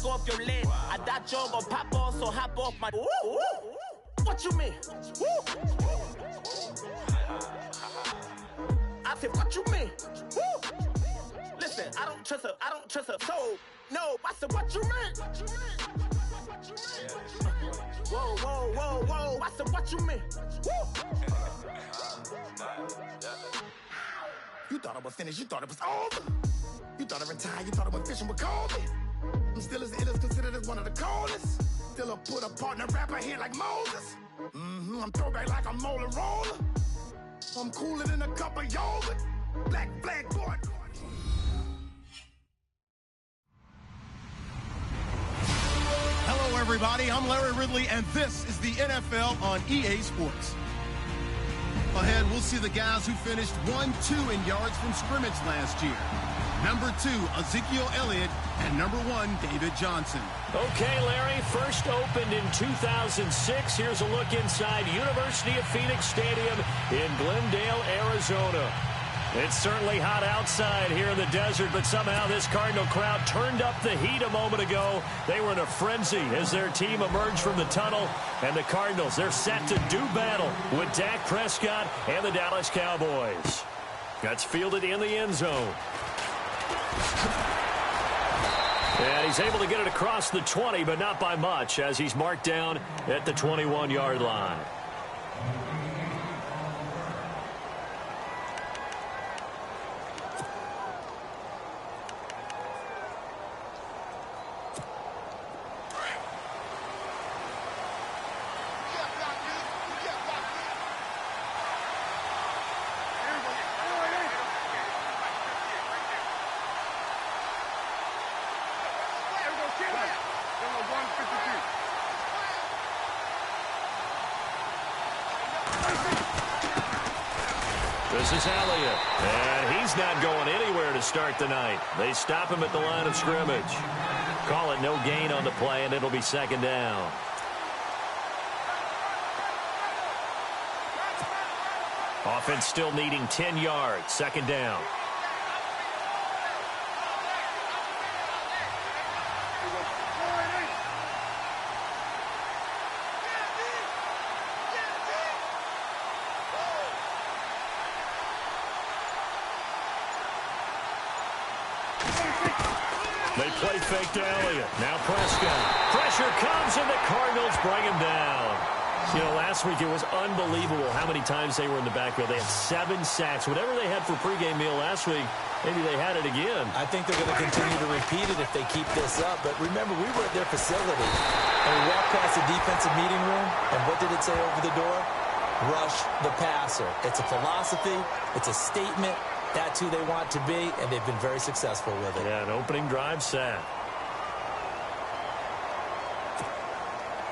knock off your lid. I thought you gon' pop off, so hop off my. Ooh. What you mean? Woo. I said, what you mean? Woo. Listen, I don't trust her. So, no, I said, what you mean? Whoa. I said, what you mean? Woo. You thought I was finished, you thought it was over. You thought I retired, you thought I went fishing with Cowboy. I'm still as ill as considered as one of the coldest. Still a put a partner rapper here like Moses. I'm throwback like a molar roller. I'm cooler than a cup of yogurt. Black flag boy. Hello, everybody. I'm Larry Ridley, and this is the NFL on EA Sports. Ahead, we'll see the guys who finished 1-2 in yards from scrimmage last year. Number 2, Ezekiel Elliott, and number 1, David Johnson. Okay, Larry, first opened in 2006. Here's a look inside University of Phoenix Stadium in Glendale, Arizona. It's certainly hot outside here in the desert, but somehow this Cardinal crowd turned up the heat a moment ago. They were in a frenzy as their team emerged from the tunnel, and the Cardinals, they're set to do battle with Dak Prescott and the Dallas Cowboys. That's fielded in the end zone. And he's able to get it across the 20, but not by much, as he's marked down at the 21-yard line. This is Elliott, and he's not going anywhere to start the night. They stop him at the line of scrimmage. Call it no gain on the play, and it'll be second down. Offense still needing 10 yards, second down. They play fake to Elliott. Now Prescott. Pressure comes, and the Cardinals bring him down. You know, last week it was unbelievable how many times they were in the backfield. They had 7 sacks. Whatever they had for pregame meal last week, maybe they had it again. I think they're going to continue to repeat it if they keep this up. But remember, we were at their facility, and we walked past the defensive meeting room, and what did it say over the door? Rush the passer. It's a philosophy. It's a statement. That's who they want to be, and they've been very successful with it. Yeah, an opening drive set.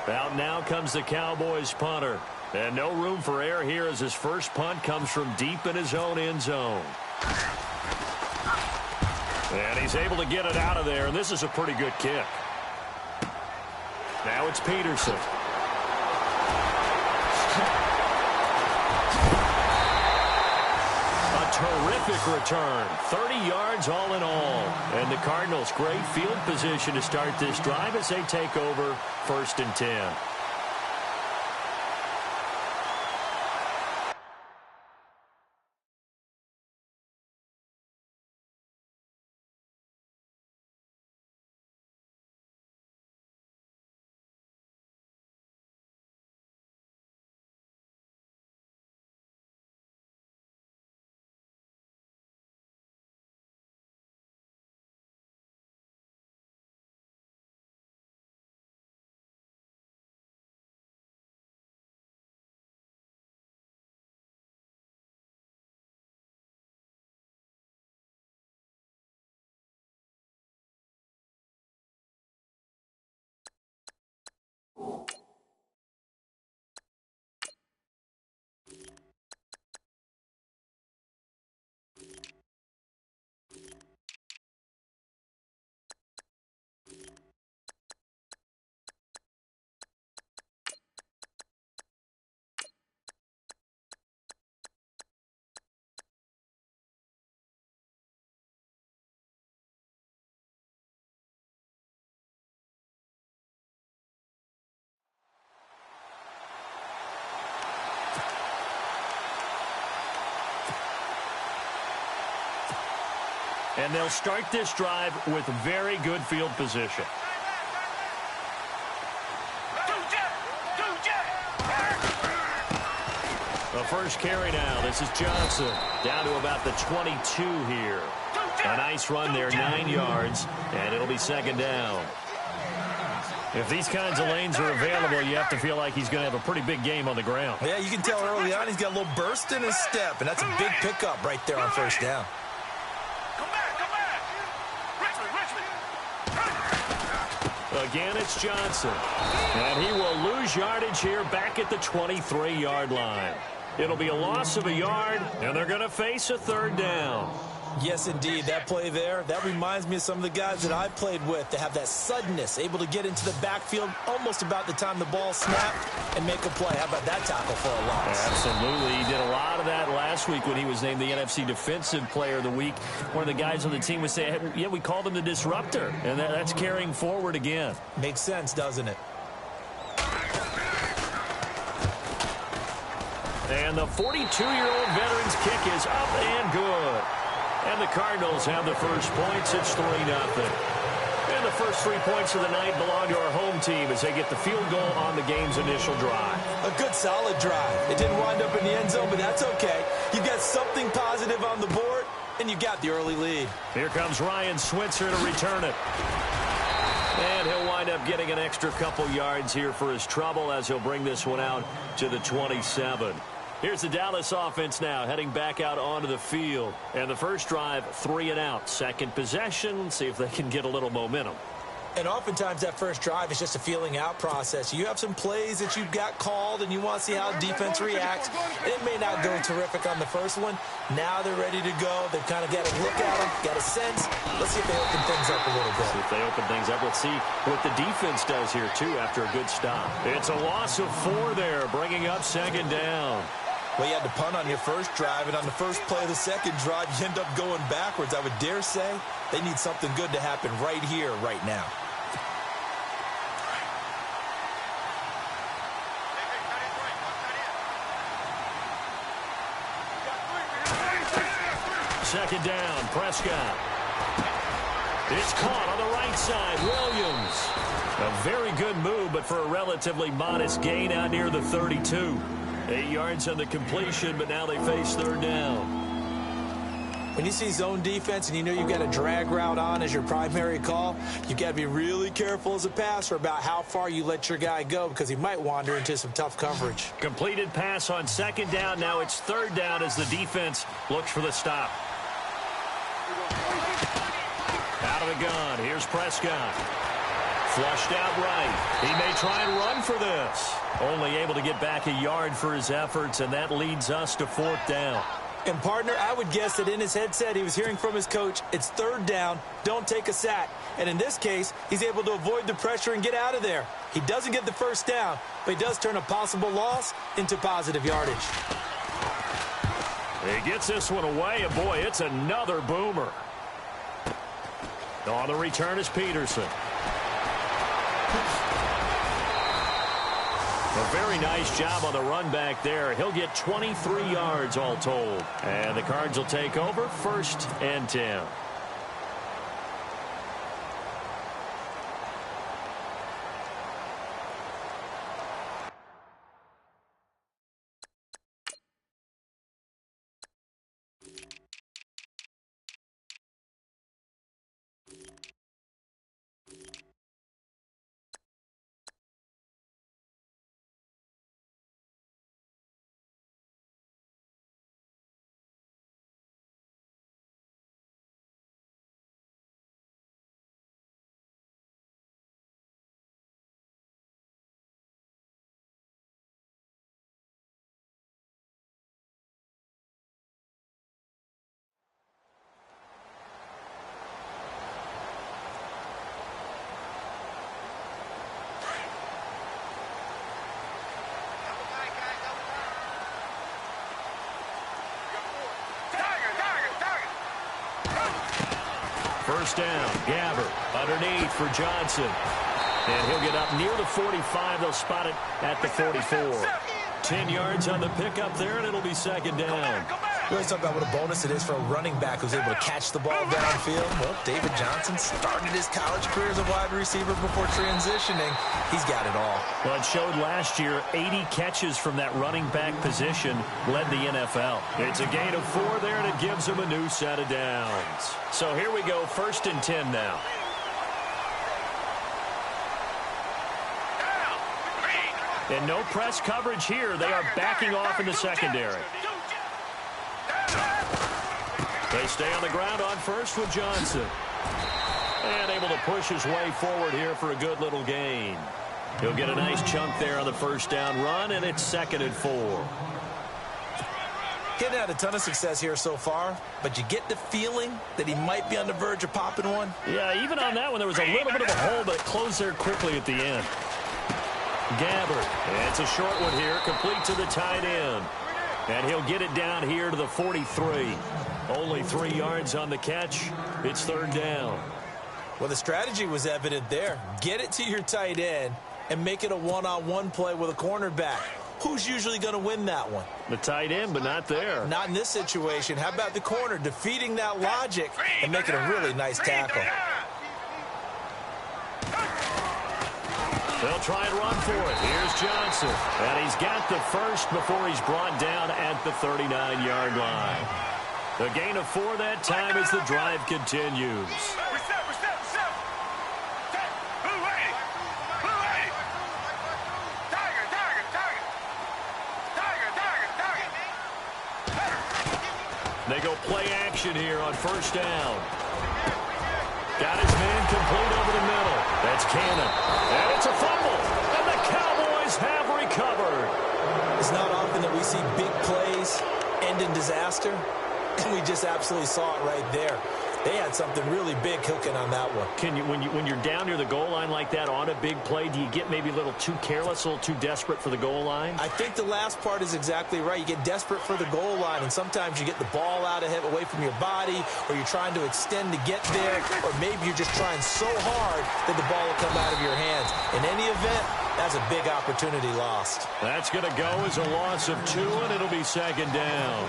Out now comes the Cowboys punter. And no room for error here as his first punt comes from deep in his own end zone. And he's able to get it out of there, and this is a pretty good kick. Now it's Peterson. Terrific return. 30 yards all in all. And the Cardinals, great field position to start this drive as they take over 1st and 10. And they'll start this drive with very good field position. The first carry now. This is Johnson. Down to about the 22 here. A nice run there, 9 yards, and it'll be second down. If these kinds of lanes are available, you have to feel like he's going to have a pretty big game on the ground. Yeah, you can tell early on he's got a little burst in his step, and that's a big pickup right there on first down. Again, it's Johnson. And he will lose yardage here back at the 23-yard line. It'll be a loss of a yard, and they're going to face a third down. Yes, indeed. That play there, that reminds me of some of the guys that I played with. They have that suddenness, able to get into the backfield almost about the time the ball snapped and make a play. How about that tackle for a loss? Absolutely. He did a lot of that last week when he was named the NFC Defensive Player of the Week. One of the guys on the team would say, hey, yeah, we called him the disruptor, and that's carrying forward again. Makes sense, doesn't it? And the 42-year-old veteran's kick is up and good. And the Cardinals have the first points. It's 3-0. And the first 3 points of the night belong to our home team as they get the field goal on the game's initial drive. A good, solid drive. It didn't wind up in the end zone, but that's okay. You've got something positive on the board, and you got the early lead. Here comes Ryan Switzer to return it. And he'll wind up getting an extra couple yards here for his trouble as he'll bring this one out to the 27. Here's the Dallas offense now heading back out onto the field. And the first drive, 3 and out. Second possession, see if they can get a little momentum. And oftentimes that first drive is just a feeling out process. You have some plays that you've got called and you want to see how defense reacts. It may not go terrific on the first one. Now they're ready to go. They've kind of got a look at them, got a sense. Let's see if they open things up a little bit. See if they open things up. Let's see what the defense does here, too, after a good stop. It's a loss of 4 there, bringing up second down. Well, you had to punt on your first drive, and on the first play of the second drive, you end up going backwards. I would dare say they need something good to happen right here, right now. Second down, Prescott. It's caught on the right side, Williams. A very good move, but for a relatively modest gain out near the 32. 8 yards on the completion, but now they face third down. When you see zone defense and you know you've got a drag route on as your primary call, you've got to be really careful as a passer about how far you let your guy go because he might wander into some tough coverage. Completed pass on second down. Now it's third down as the defense looks for the stop. Out of the gun. Here's Prescott. Flushed out right. He may try and run for this. Only able to get back a yard for his efforts, and that leads us to fourth down. And, partner, I would guess that in his headset he was hearing from his coach, it's third down, don't take a sack. And in this case, he's able to avoid the pressure and get out of there. He doesn't get the first down, but he does turn a possible loss into positive yardage. He gets this one away, and boy, it's another boomer. On the return is Peterson. A very nice job on the run back there. He'll get 23 yards all told. And the Cards will take over 1st and 10. First down, Gabbert underneath for Johnson. And he'll get up near the 45. They'll spot it at the 44. 10 yards on the pickup there, and it'll be second down. We always talk about what a bonus it is for a running back who's able to catch the ball downfield. Well, David Johnson started his college career as a wide receiver before transitioning. He's got it all. Well, it showed last year 80 catches from that running back position led the NFL. It's a gain of 4 there, and it gives him a new set of downs. So here we go, 1st and 10 now. And no press coverage here. They are backing off in the secondary. They stay on the ground on first with Johnson. And able to push his way forward here for a good little gain. He'll get a nice chunk there on the first down run, and it's 2nd and 4. He's had a ton of success here so far, but you get the feeling that he might be on the verge of popping one. Yeah, even on that one, there was a little bit of a hole, but it closed there quickly at the end. Gabbard. And it's a short one here, complete to the tight end. And he'll get it down here to the 43. Only 3 yards on the catch. It's 3rd down. Well, the strategy was evident there. Get it to your tight end and make it a one-on-one play with a cornerback. Who's usually going to win that one? The tight end, but not there. Not in this situation. How about the corner defeating that logic and making a really nice tackle? They'll try and run for it. Here's Johnson. And he's got the first before he's brought down at the 39-yard line. The gain of 4 that time as the drive continues. They go play action here on 1st down. Got his man complete over the middle. That's Cannon. And it's a fumble. And the Cowboys have recovered. It's not often that we see big plays end in disaster. And we just absolutely saw it right there. They had something really big cooking on that one. Can you, when you're down near the goal line like that on a big play, do you get maybe a little too careless, a little too desperate for the goal line? I think the last part is exactly right. You get desperate for the goal line, and sometimes you get the ball out ahead, away from your body, or you're trying to extend to get there, or maybe you're just trying so hard that the ball will come out of your hands. In any event, that's a big opportunity lost. That's going to go as a loss of 2, and it'll be 2nd down.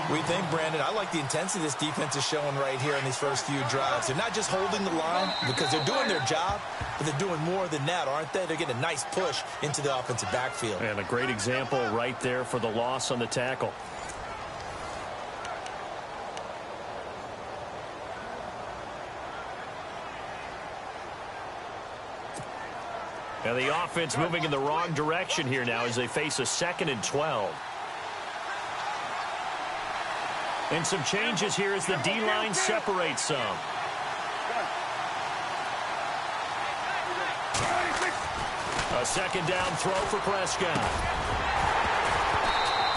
We think, Brandon, I like the intensity this defense is showing right here in these first few drives. They're not just holding the line because they're doing their job, but they're doing more than that, aren't they? They're getting a nice push into the offensive backfield. And a great example right there for the loss on the tackle. And the offense moving in the wrong direction here now as they face a 2nd and 12. And some changes here as the D-line separates some. A 2nd down throw for Prescott.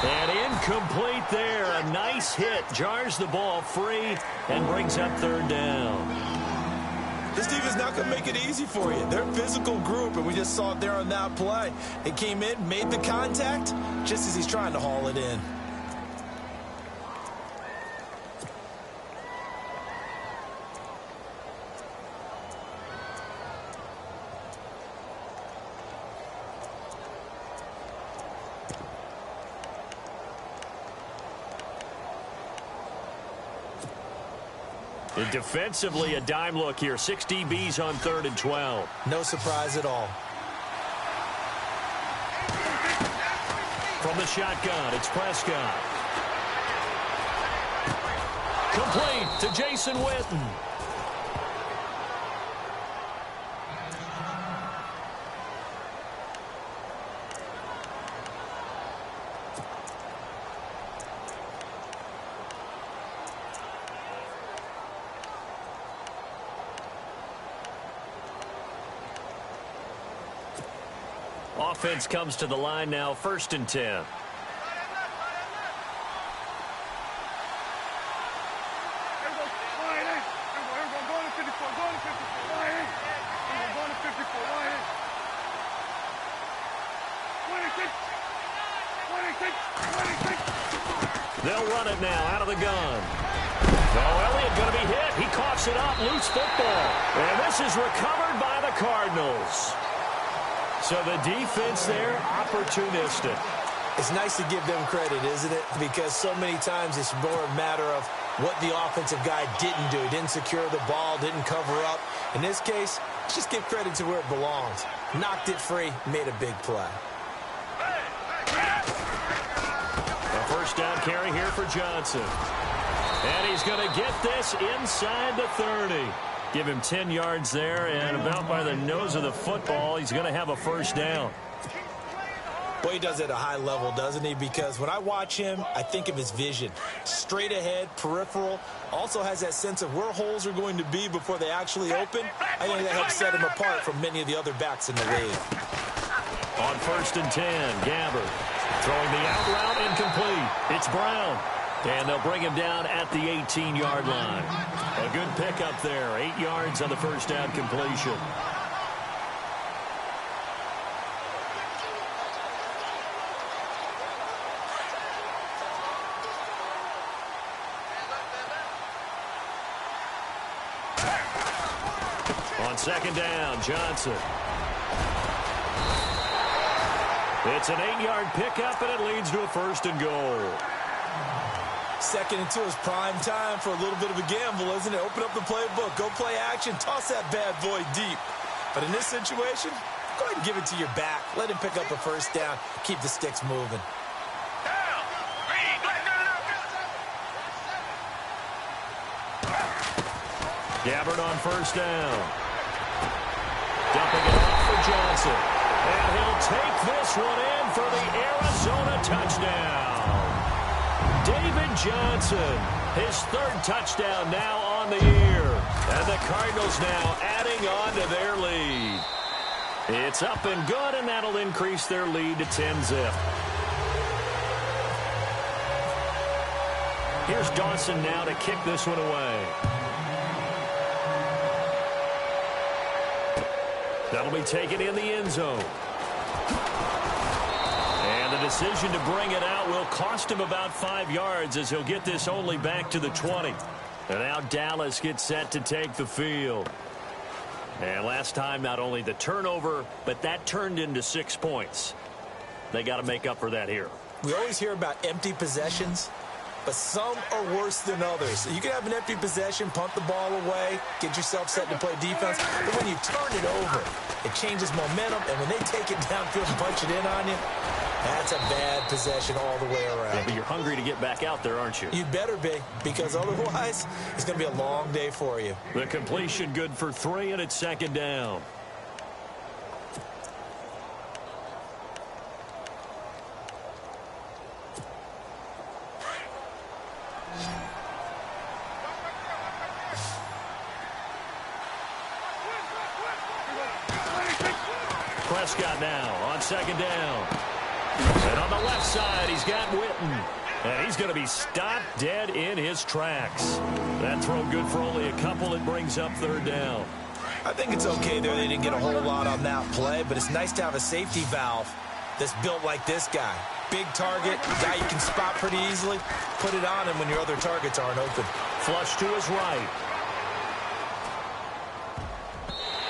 And incomplete there. A nice hit. Jars the ball free and brings up 3rd down. This defense not going to make it easy for you. They're a physical group, and we just saw it there on that play. They came in, made the contact, just as he's trying to haul it in. And defensively, a dime look here. 6 DBs on 3rd and 12. No surprise at all. From the shotgun, it's Prescott. Complete to Jason Witten. Offense comes to the line now, 1st and 10. They'll run it now out of the gun. Oh, Elliott going to be hit. He coughs it up. Loose football. And this is recovered by the Cardinals. So the defense there, opportunistic. It's nice to give them credit, isn't it? Because so many times it's more a matter of what the offensive guy didn't do. He didn't secure the ball, didn't cover up. In this case, let's just give credit to where it belongs. Knocked it free, made a big play. A first down carry here for Johnson. And he's going to get this inside the 30. Give him 10 yards there, and about by the nose of the football, he's going to have a first down. Boy, he does it at a high level, doesn't he? Because when I watch him, I think of his vision. Straight ahead, peripheral. Also has that sense of where holes are going to be before they actually open. I think that helps set him apart from many of the other backs in the league. On 1st and 10, Gabbert throwing the out route incomplete. It's Brown. And they'll bring him down at the 18-yard line. A good pickup there. 8 yards on the first down completion. On 2nd down, Johnson. It's an 8-yard pickup, and it leads to a 1st and goal. 2nd and 2 is prime time for a little bit of a gamble, isn't it? Open up the playbook, go play action, toss that bad boy deep. But in this situation, go ahead and give it to your back. Let him pick up a first down, keep the sticks moving. Gabbert on 1st down. Dumping it off for Johnson. And he'll take this one in for the Arizona touchdown. David Johnson, his 3rd touchdown now on the year. And the Cardinals now adding on to their lead. It's up and good, and that'll increase their lead to 10-zip. Here's Dawson now to kick this one away. That'll be taken in the end zone. And the decision to bring it out will cost him about 5 yards, as he'll get this only back to the 20. And now Dallas gets set to take the field. And last time, not only the turnover, but that turned into 6 points. They got to make up for that here. We always hear about empty possessions, but some are worse than others. You can have an empty possession, punt the ball away, get yourself set to play defense. But when you turn it over, it changes momentum. And when they take it downfield and punch it in on you, that's a bad possession all the way around. Yeah, but you're hungry to get back out there, aren't you? You'd better be, because otherwise it's going to be a long day for you. The completion good for 3, and it's 2nd down. Prescott now on 2nd down. And on the left side, he's got Witten. And he's going to be stopped dead in his tracks. That throw good for only a couple. It brings up 3rd down. I think it's okay there. They didn't get a whole lot on that play, but it's nice to have a safety valve that's built like this guy. Big target, guy you can spot pretty easily. Put it on him when your other targets aren't open. Flush to his right.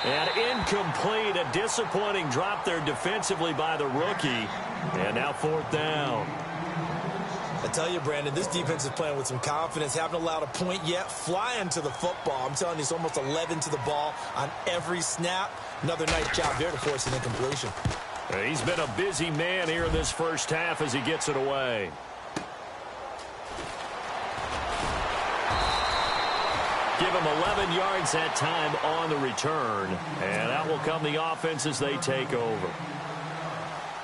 And incomplete. A disappointing drop there defensively by the rookie. And now 4th down. I tell you, Brandon, this defense is playing with some confidence. Haven't allowed a point yet. Flying to the football. I'm telling you, it's almost 11 to the ball on every snap. Another nice job there to force an incompletion. He's been a busy man here in this first half as he gets it away. Give him 11 yards that time on the return. And out will come the offense as they take over.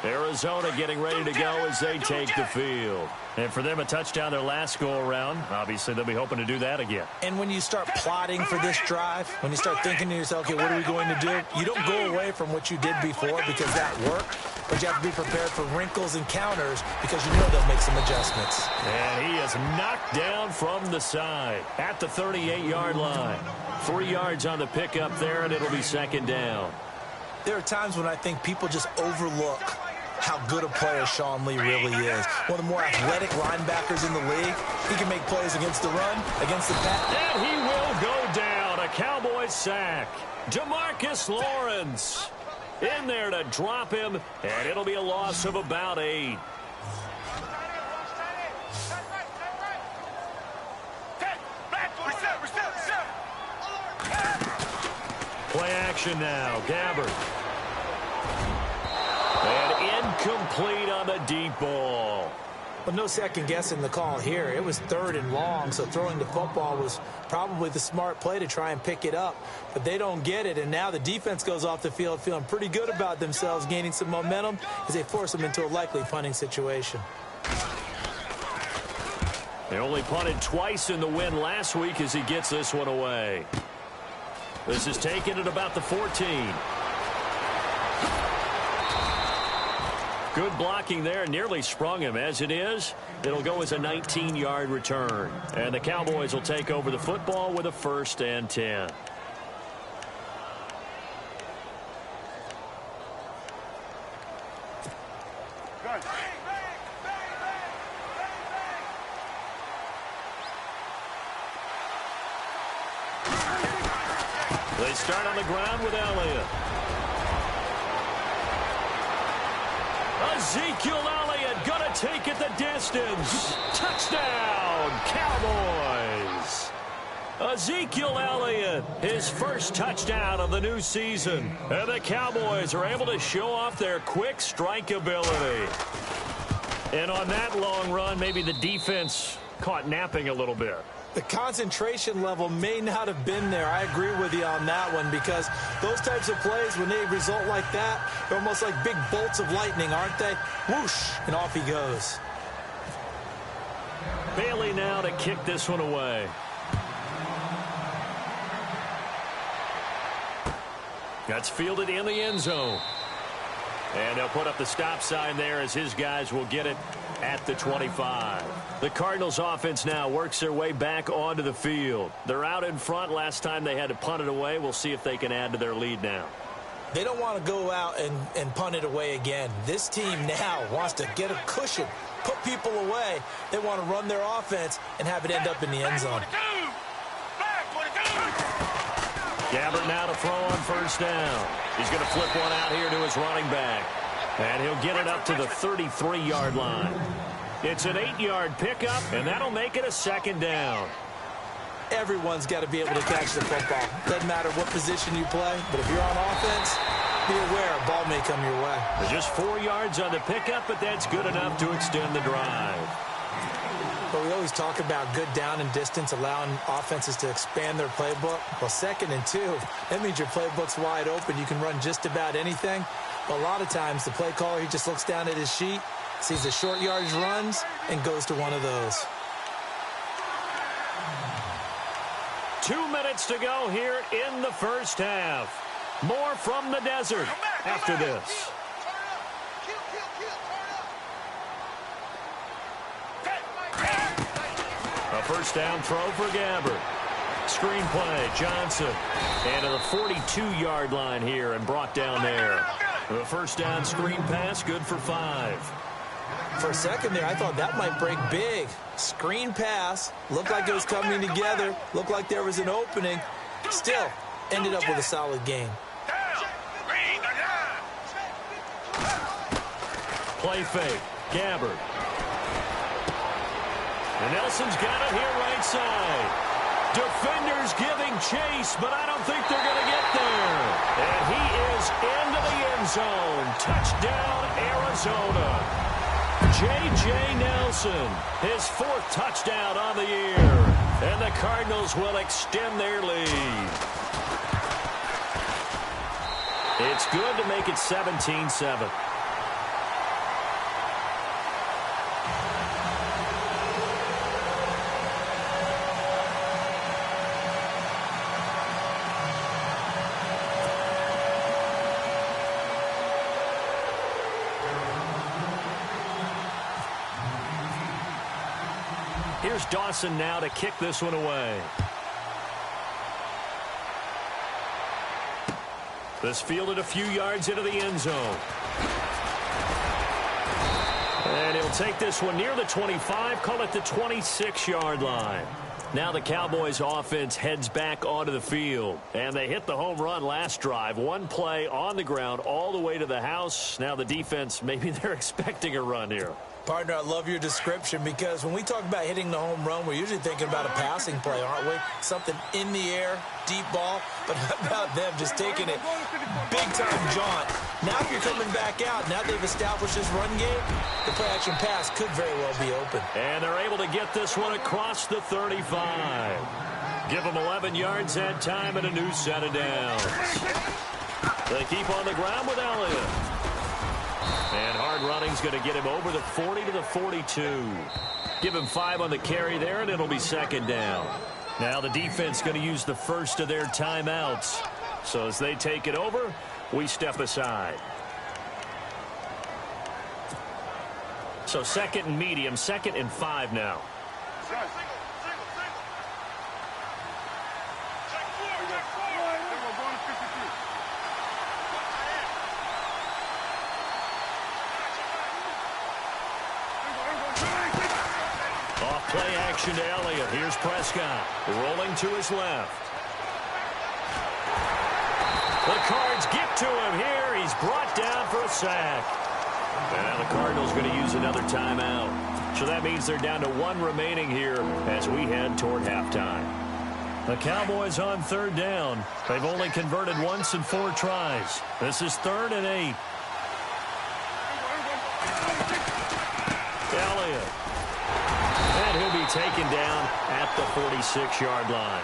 Arizona getting ready to go as they take the field. And for them, a touchdown their last go-around. Obviously, they'll be hoping to do that again. And when you start plotting for this drive, when you start thinking to yourself, okay, what are we going to do? You don't go away from what you did before because that worked. But you have to be prepared for wrinkles and counters because you know they'll make some adjustments. And he is knocked down from the side at the 38-yard line. 3 yards on the pickup there, and it'll be 2nd down. There are times when I think people just overlook how good a player Sean Lee really is. One of the more athletic linebackers in the league. He can make plays against the run, against the pass. And he will go down. A Cowboy sack. DeMarcus Lawrence in there to drop him, and it'll be a loss of about 8. Play action now. Gabbard. And incomplete on the deep ball. Well, no second guessing the call here. It was 3rd and long, so throwing the football was probably the smart play to try and pick it up. But they don't get it, and now the defense goes off the field feeling pretty good about themselves, gaining some momentum as they force them into a likely punting situation. They only punted twice in the win last week as he gets this one away. This is taken at about the 14. Good blocking there, nearly sprung him. As it is, it'll go as a 19-yard return. And the Cowboys will take over the football with a 1st and 10. They start on the ground with Elliott. Ezekiel Elliott gonna take it the distance. Touchdown, Cowboys. Ezekiel Elliott, his first touchdown of the new season. And the Cowboys are able to show off their quick strike ability. And on that long run, maybe the defense caught napping a little bit. The concentration level may not have been there. I agree with you on that one, because those types of plays, when they result like that, they're almost like big bolts of lightning, aren't they? Whoosh, and off he goes. Bailey now to kick this one away. That's fielded in the end zone. And they'll put up the stop sign there as his guys will get it at the 25. The Cardinals offense now works their way back onto the field. They're out in front. Last time they had to punt it away. We'll see if they can add to their lead now. They don't want to go out and punt it away again. This team now wants to get a cushion, put people away. They want to run their offense and have it end up in the end zone. Gabbard now to throw on 1st down. He's going to flip one out here to his running back. And he'll get it up to the 33-yard line. It's an 8-yard pickup, and that'll make it a 2nd down. Everyone's got to be able to catch the football. Doesn't matter what position you play, but if you're on offense, be aware a ball may come your way. Just 4 yards on the pickup, but that's good enough to extend the drive. But we always talk about good down and distance, allowing offenses to expand their playbook. Well, 2nd and 2, that means your playbook's wide open. You can run just about anything. But a lot of times, the play caller, he just looks down at his sheet, sees the short yardage runs, and goes to one of those. 2 minutes to go here in the first half. More from the desert after this. A 1st down throw for Gabbard. Screen play, Johnson. And to the 42-yard line here and brought down there. The 1st down screen pass, good for 5. For a second there, I thought that might break big. Screen pass, looked like it was coming together, looked like there was an opening. Still, ended up with a solid gain. Play fake, Gabbard. And Nelson's got it here right side. Defenders giving chase, but I don't think they're going to get there. And he is into the end zone. Touchdown, Arizona. J.J. Nelson, his 4th touchdown on the year. And the Cardinals will extend their lead. It's good to make it 17-7. Here's Dawson now to kick this one away. This fielded a few yards into the end zone. And he'll take this one near the 25, call it the 26-yard line. Now the Cowboys offense heads back onto the field. And they hit the home run last drive. One play on the ground all the way to the house. Now the defense, maybe they're expecting a run here. Partner, I love your description because when we talk about hitting the home run, we're usually thinking about a passing play, aren't we? Something in the air, deep ball. But how about them just taking it big-time jaunt? Now if you're coming back out, now they've established this run game, the play-action pass could very well be open. And they're able to get this one across the 35. Give them 11 yards that time and a new set of downs. They keep on the ground with Elliott. And hard running's going to get him over the 40 to the 42. Give him 5 on the carry there, and it'll be second down. Now the defense going to use the first of their timeouts. So as they take it over, we step aside. So second and medium, 2nd and 5 now. Play action to Elliott. Here's Prescott rolling to his left. The Cards get to him here. He's brought down for a sack. And now the Cardinals going to use another timeout. So that means they're down to 1 remaining here as we head toward halftime. The Cowboys on 3rd down. They've only converted once in 4 tries. This is 3rd and 8. Elliott. And he'll be taken down at the 46-yard line.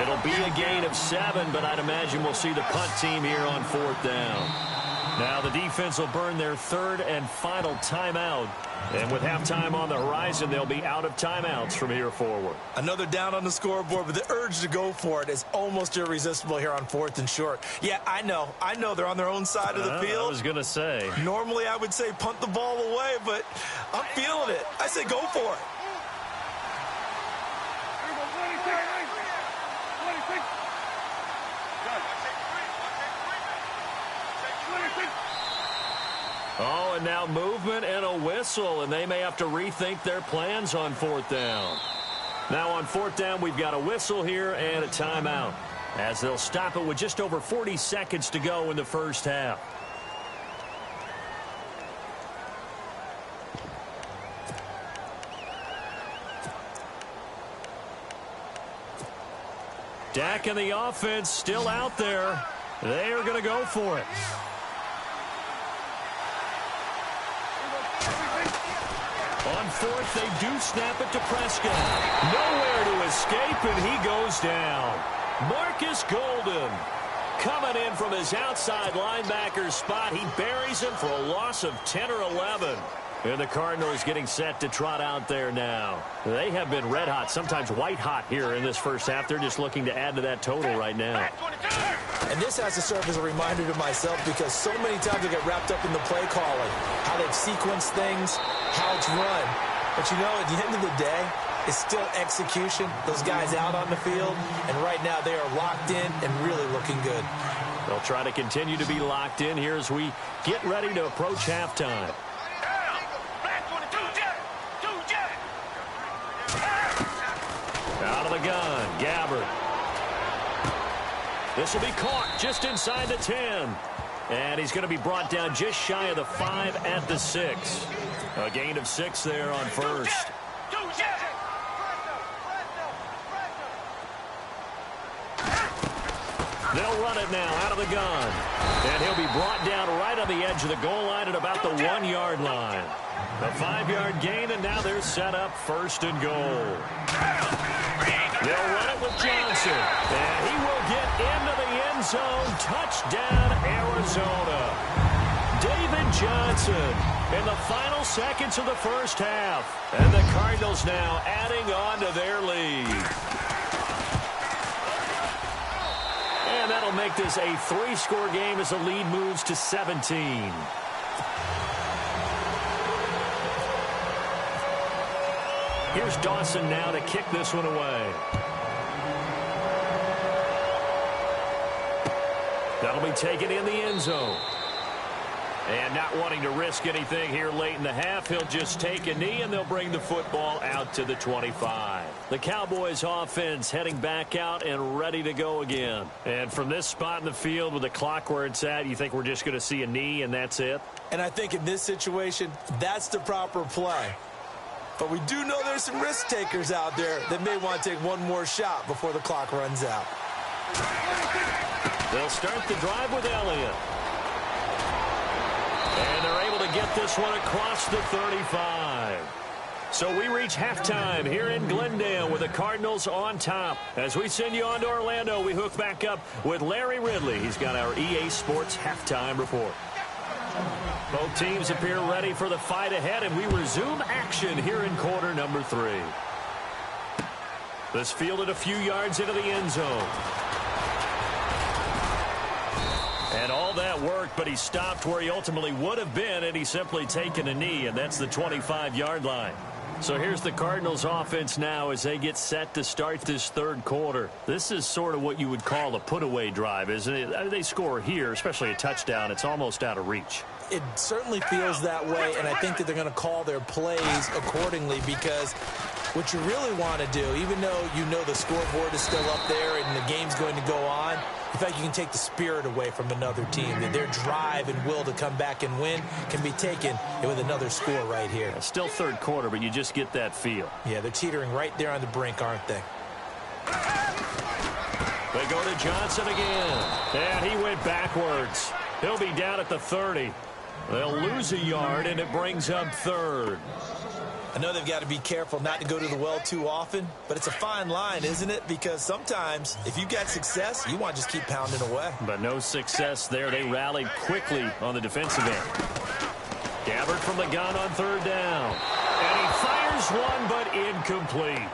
It'll be a gain of 7, but I'd imagine we'll see the punt team here on 4th down. Now the defense will burn their 3rd and final timeout. And with halftime on the horizon, they'll be out of timeouts from here forward. Another down on the scoreboard, but the urge to go for it is almost irresistible here on 4th and short. Yeah, I know they're on their own side of the field. I was going to say. Normally I would say punt the ball away, but I'm feeling it. I say go for it. Oh, and now movement and a whistle, and they may have to rethink their plans on 4th down. Now on 4th down, we've got a whistle here and a timeout, as they'll stop it with just over 40 seconds to go in the first half. Dak and the offense still out there. They are going to go for it. On 4th, they do snap it to Prescott. Nowhere to escape, and he goes down. Marcus Golden coming in from his outside linebacker spot. He buries him for a loss of 10 or 11. And the Cardinals getting set to trot out there now. They have been red hot, sometimes white hot here in this first half. They're just looking to add to that total right now. And this has to serve as a reminder to myself because so many times I get wrapped up in the play calling, how they've sequenced things, how it's run. But you know, at the end of the day, it's still execution. Those guys out on the field, and right now they are locked in and really looking good. They'll try to continue to be locked in here as we get ready to approach halftime. Out of the gun, Gabbard. This will be caught just inside the 10. And he's going to be brought down just shy of the 5 at the 6. A gain of 6 there on first. They'll run it now out of the gun. And he'll be brought down right on the edge of the goal line at about the 1-yard line. A 5-yard gain, and now they're set up 1st and goal. They'll run it with Johnson. And he will get into the end zone. Touchdown, Arizona. David Johnson in the final seconds of the first half. And the Cardinals now adding on to their lead. And that'll make this a 3-score game as the lead moves to 17. Here's Dawson now to kick this one away. That'll be taken in the end zone. And not wanting to risk anything here late in the half, he'll just take a knee, and they'll bring the football out to the 25. The Cowboys offense heading back out and ready to go again. And from this spot in the field with the clock where it's at, you think we're just going to see a knee and that's it? And I think in this situation, that's the proper play. But we do know there's some risk takers out there that may want to take one more shot before the clock runs out. They'll start the drive with Elliott. And they're able to get this one across the 35. So we reach halftime here in Glendale with the Cardinals on top. As we send you on to Orlando, we hook back up with Larry Ridley. He's got our EA Sports halftime report. Both teams appear ready for the fight ahead, and we resume action here in quarter number 3. This fielded a few yards into the end zone. And all that worked, but he stopped where he ultimately would have been, and he's simply taken a knee, and that's the 25-yard line. So here's the Cardinals offense now as they get set to start this third quarter. This is sort of what you would call a put-away drive, isn't it? They score here, especially a touchdown. It's almost out of reach. It certainly feels that way, and I think that they're going to call their plays accordingly, because what you really want to do, even though you know the scoreboard is still up there and the game's going to go on, in fact, you can take the spirit away from another team. That their drive and will to come back and win can be taken with another score right here. Still third quarter, but you just get that feel. Yeah, they're teetering right there on the brink, aren't they? They go to Johnson again. And he went backwards. He'll be down at the 30. They'll lose a yard, and it brings up third. I know they've got to be careful not to go to the well too often, but it's a fine line, isn't it? Because sometimes, if you've got success, you want to just keep pounding away. But no success there. They rallied quickly on the defensive end. Gabbard from the gun on third down. And he fires one, but incomplete.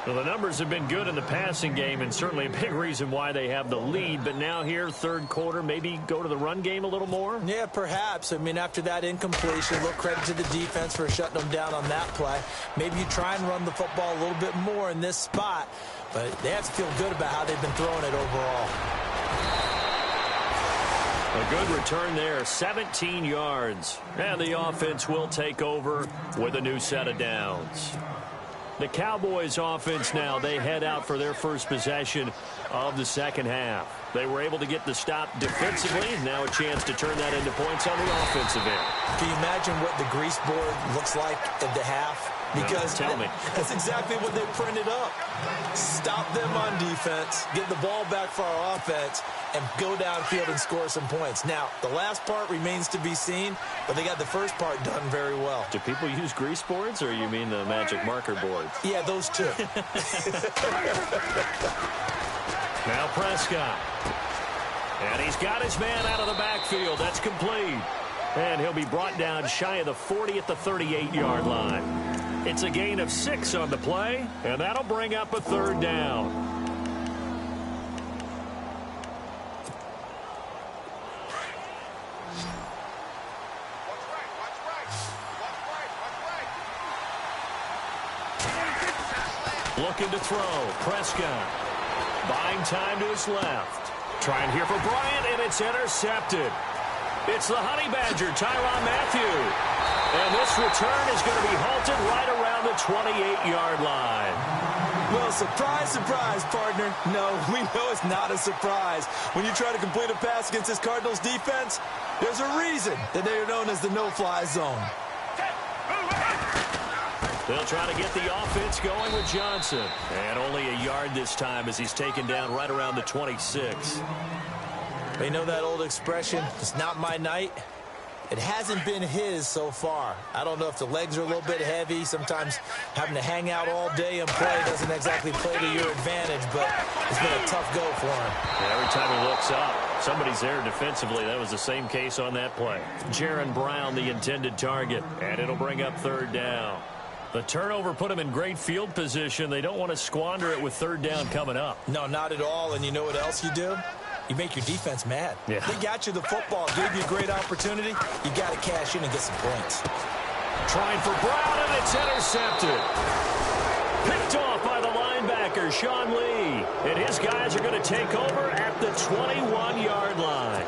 Well, the numbers have been good in the passing game, and certainly a big reason why they have the lead. But now here, third quarter, maybe go to the run game a little more? Yeah, perhaps. I mean, after that incompletion, a little credit to the defense for shutting them down on that play. Maybe you try and run the football a little bit more in this spot. But they have to feel good about how they've been throwing it overall. A good return there, 17 yards. And the offense will take over with a new set of downs. The Cowboys offense now, they head out for their first possession of the second half. They were able to get the stop defensively. Now a chance to turn that into points on the offensive end. Can you imagine what the grease board looks like at the half? Because tell me. That's exactly what they printed up. Stop them on defense, get the ball back for our offense, and go downfield and score some points. Now, the last part remains to be seen, but they got the first part done very well. Do people use grease boards, or you mean the magic marker boards? Yeah, those two. Now Prescott. And he's got his man out of the backfield. That's complete. And he'll be brought down shy of the 40 at the 38-yard line. It's a gain of 6 on the play, and that'll bring up a third down. Looking to throw. Prescott. Buying time to his left. Trying here for Bryant, and it's intercepted. It's the Honey Badger, Tyrann Mathieu. And this return is going to be halted right around the 28-yard line. Well, surprise, surprise, partner. No, we know it's not a surprise. When you try to complete a pass against this Cardinals defense, there's a reason that they are known as the no-fly zone. They'll try to get the offense going with Johnson. And only a yard this time as he's taken down right around the 26. They know that old expression, it's not my night. It hasn't been his so far. I don't know if the legs are a little bit heavy. Sometimes having to hang out all day and play doesn't exactly play to your advantage, but it's been a tough go for him. Yeah, every time he looks up, somebody's there defensively. That was the same case on that play. Jaron Brown, the intended target, and it'll bring up third down. The turnover put them in great field position. They don't want to squander it with third down coming up. No, not at all. And you know what else you do? You make your defense mad. Yeah. They got you the football, gave you a great opportunity. You got to cash in and get some points. Trying for Brown, and it's intercepted. Picked off by the linebacker, Sean Lee. And his guys are going to take over at the 21-yard line.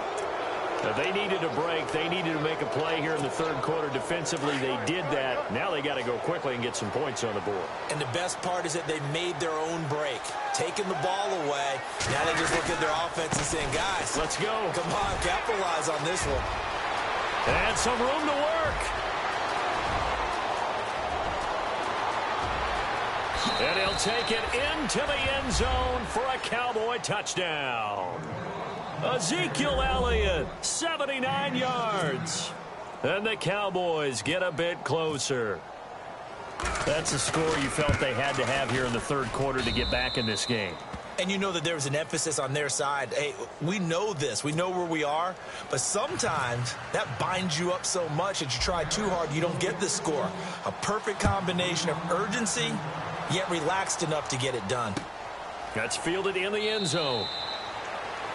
Now, they needed a break. They needed to make a play play here in the third quarter defensively. They did that. Now they got to go quickly and get some points on the board. And the best part is that they made their own break, taking the ball away. Now they just look at their offense and saying, guys, let's go. Come on, capitalize on this one. And some room to work. And he'll take it into the end zone for a Cowboy touchdown. Ezekiel Elliott, 79 yards. And the Cowboys get a bit closer. That's a score you felt they had to have here in the third quarter to get back in this game. And you know that there was an emphasis on their side. Hey, we know this. We know where we are. But sometimes that binds you up so much that you try too hard, you don't get the score. A perfect combination of urgency, yet relaxed enough to get it done. That's fielded in the end zone.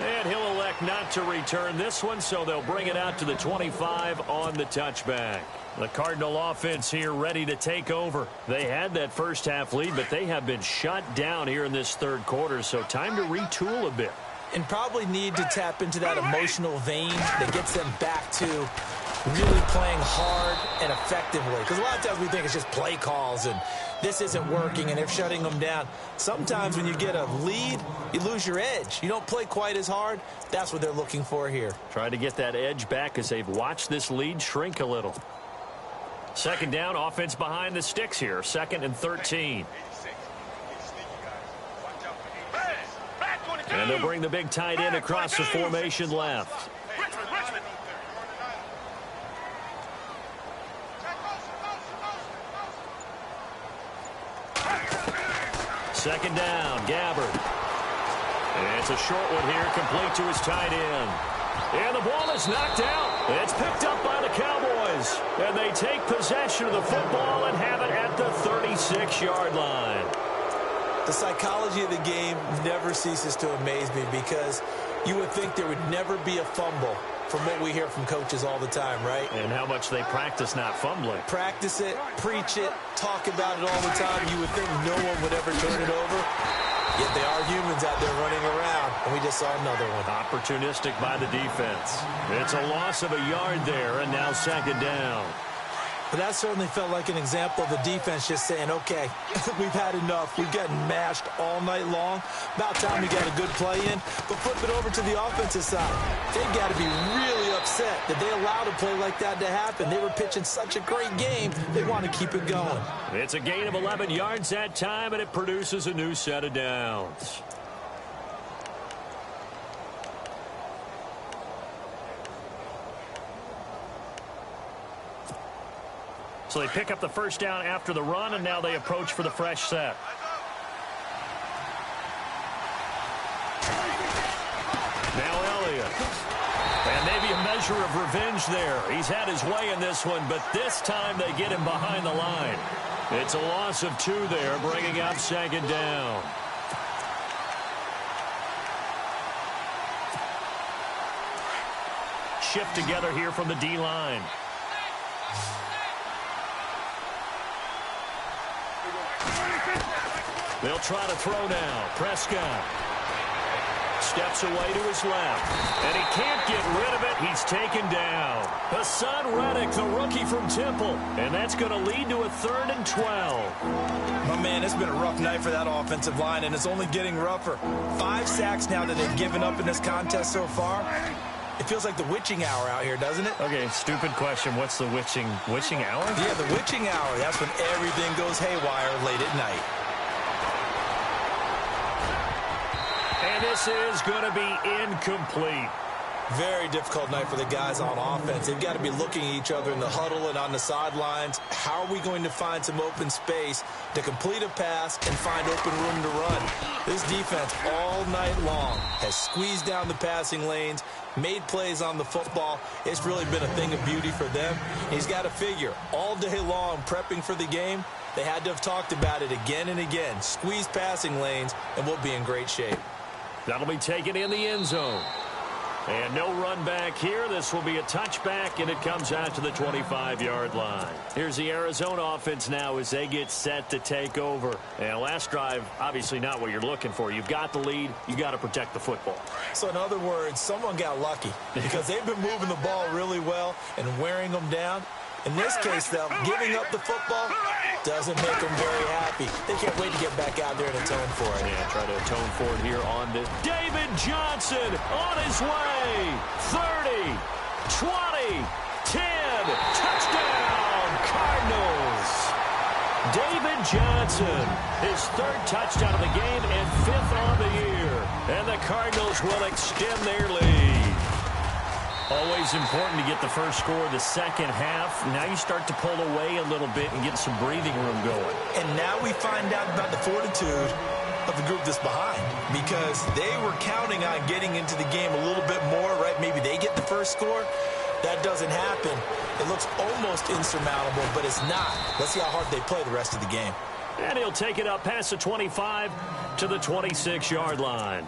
And he'll elect not to return this one, so they'll bring it out to the 25 on the touchback. The Cardinal offense here ready to take over. They had that first half lead, but they have been shut down here in this third quarter, so time to retool a bit. And probably need to tap into that emotional vein that gets them back to really playing hard and effectively. Because a lot of times we think it's just play calls and this isn't working and they're shutting them down. Sometimes when you get a lead, you lose your edge. You don't play quite as hard. That's what they're looking for here. Trying to get that edge back as they've watched this lead shrink a little. Second down, offense behind the sticks here. 2nd and 13. And they'll bring the big tight end across the formation left. Second down, Gabbard. And it's a short one here, complete to his tight end. And the ball is knocked out. It's picked up by the Cowboys. And they take possession of the football and have it at the 36-yard line. The psychology of the game never ceases to amaze me because you would think there would never be a fumble from what we hear from coaches all the time, right? And how much they practice not fumbling. Practice it, preach it, talk about it all the time. You would think no one would ever turn it over. Yet they are humans out there running around, and we just saw another one. Opportunistic by the defense. It's a loss of a yard there, and now second down. But that certainly felt like an example of the defense just saying, okay, we've had enough. We've gotten mashed all night long. About time we got a good play in. But flip it over to the offensive side. They've got to be really upset that they allowed a play like that to happen. They were pitching such a great game. They want to keep it going. It's a gain of 11 yards that time, and it produces a new set of downs. So they pick up the first down after the run, and now they approach for the fresh set. Now Elliott. And maybe a measure of revenge there. He's had his way in this one, but this time they get him behind the line. It's a loss of 2 there, bringing up second down. Shift together here from the D-line. They'll try to throw now. Prescott steps away to his left. And he can't get rid of it. He's taken down. Hassan Reddick, the rookie from Temple. And that's going to lead to a 3rd and 12. My man, it's been a rough night for that offensive line, and it's only getting rougher. 5 sacks now that they've given up in this contest so far. It feels like the witching hour out here, doesn't it? Okay, stupid question. What's the witching hour? Yeah, the witching hour. That's when everything goes haywire late at night. And this is going to be incomplete. Very difficult night for the guys on offense. They've got to be looking at each other in the huddle and on the sidelines. How are we going to find some open space to complete a pass and find open room to run? This defense all night long has squeezed down the passing lanes, made plays on the football. It's really been a thing of beauty for them. He's got to figure all day long prepping for the game. They had to have talked about it again and again. Squeeze passing lanes, and we'll be in great shape. That'll be taken in the end zone. And no run back here. This will be a touchback, and it comes out to the 25-yard line. Here's the Arizona offense now as they get set to take over. And last drive, obviously not what you're looking for. You've got the lead. You got to protect the football. So in other words, someone got lucky because they've been moving the ball really well and wearing them down. In this case, though, giving up the football doesn't make them very happy. They can't wait to get back out there and atone for it. Yeah, try to atone for it here on this. David Johnson on his way. 30, 20, 10. Touchdown, Cardinals. David Johnson, his third touchdown of the game and fifth on the year. And the Cardinals will extend their lead. Always important to get the first score of the second half. Now you start to pull away a little bit and get some breathing room going. And now we find out about the fortitude of the group that's behind, because they were counting on getting into the game a little bit more, right? Maybe they get the first score. That doesn't happen. It looks almost insurmountable, but it's not. Let's see how hard they play the rest of the game. And he'll take it up past the 25 to the 26-yard line.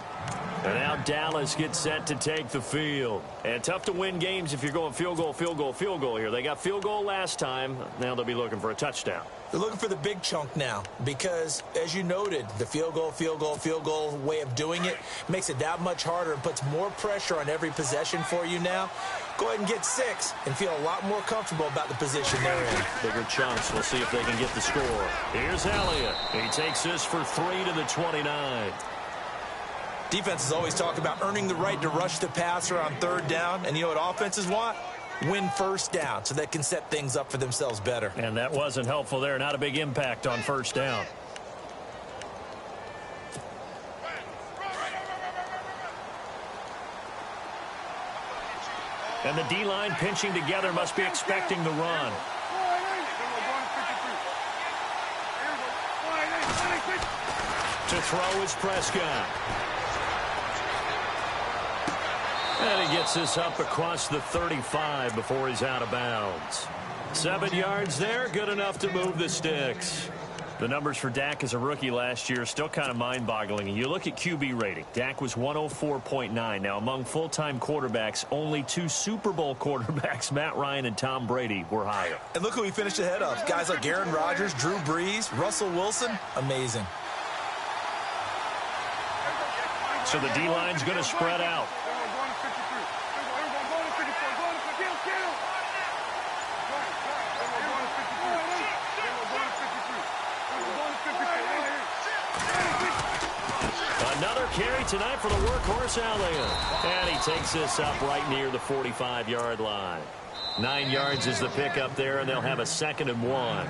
And now Dallas gets set to take the field. And tough to win games if you're going field goal, field goal, field goal here. They got field goal last time. Now they'll be looking for a touchdown. They're looking for the big chunk now because, as you noted, the field goal way of doing it makes it that much harder and puts more pressure on every possession for you now. Go ahead and get 6 and feel a lot more comfortable about the position they're in. Bigger chunks. We'll see if they can get the score. Here's Elliott. He takes this for 3 to the 29. Defenses always talk about earning the right to rush the passer on third down. And you know what offenses want? Win first down so they can set things up for themselves better. And that wasn't helpful there. Not a big impact on first down. And the D-line pinching together, must be expecting the run. To throw is Prescott. And he gets this up across the 35 before he's out of bounds. 7 yards there, good enough to move the sticks. The numbers for Dak as a rookie last year are still kind of mind-boggling. And you look at QB rating. Dak was 104.9. Now, among full-time quarterbacks, only 2 Super Bowl quarterbacks, Matt Ryan and Tom Brady, were higher. And look who he finished ahead of. Guys like Aaron Rodgers, Drew Brees, Russell Wilson. Amazing. So the D-line's going to spread out. Another carry tonight for the workhorse Elliott. And he takes this up right near the 45-yard line. 9 yards is the pickup there, and they'll have a 2nd and 1.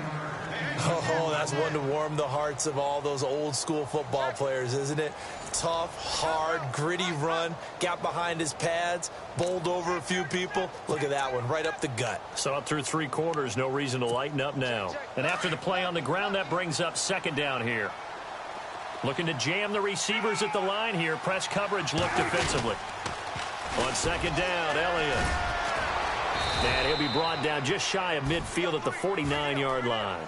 Oh, that's one to warm the hearts of all those old-school football players, isn't it? Tough, hard, gritty run. Got behind his pads, bowled over a few people. Look at that one, right up the gut. So up through 3 quarters, no reason to lighten up now. And after the play on the ground, that brings up 2nd down here. Looking to jam the receivers at the line here. Press coverage look defensively. On 2nd down, Elliott. And he'll be brought down just shy of midfield at the 49-yard line.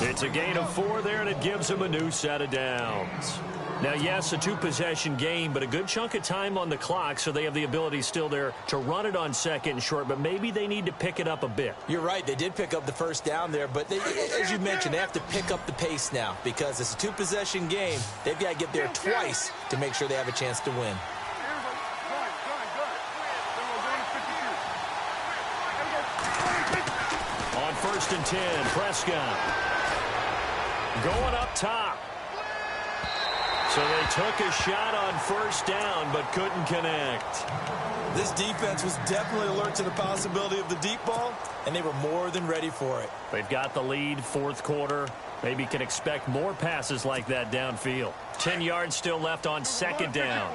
It's a gain of 4 there, and it gives him a new set of downs. Now, yes, a 2-possession game, but a good chunk of time on the clock, so they have the ability still there to run it on 2nd and short, but maybe they need to pick it up a bit. You're right. They did pick up the first down there, but they, as you mentioned, they have to pick up the pace now because it's a 2-possession game. They've got to get there twice to make sure they have a chance to win. On 1st and 10, Prescott going up top. So they took a shot on 1st down, but couldn't connect. This defense was definitely alert to the possibility of the deep ball, and they were more than ready for it. They've got the lead, 4th quarter. Maybe can expect more passes like that downfield. 10 yards still left on 2nd down.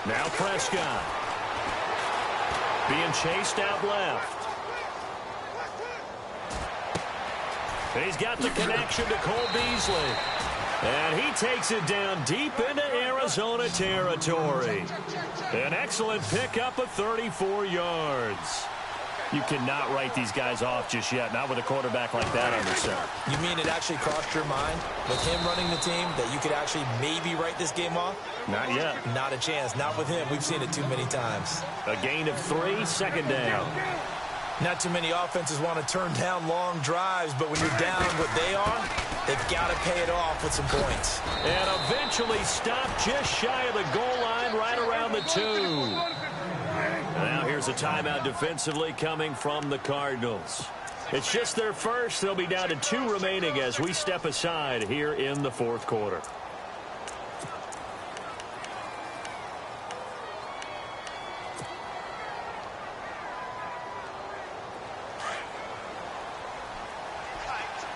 Now Prescott being chased out left. He's got the connection to Cole Beasley. And he takes it down deep into Arizona territory. An excellent pickup of 34 yards. You cannot write these guys off just yet, not with a quarterback like that on the center. You mean it actually crossed your mind with him running the team that you could actually maybe write this game off? Not yet. Not a chance. Not with him. We've seen it too many times. A gain of 3, second down. Not too many offenses want to turn down long drives, but when you're down what they are, they've got to pay it off with some points. And eventually stopped just shy of the goal line, right around the 2. Now here's a timeout defensively coming from the Cardinals. It's just their first. They'll be down to 2 remaining as we step aside here in the fourth quarter.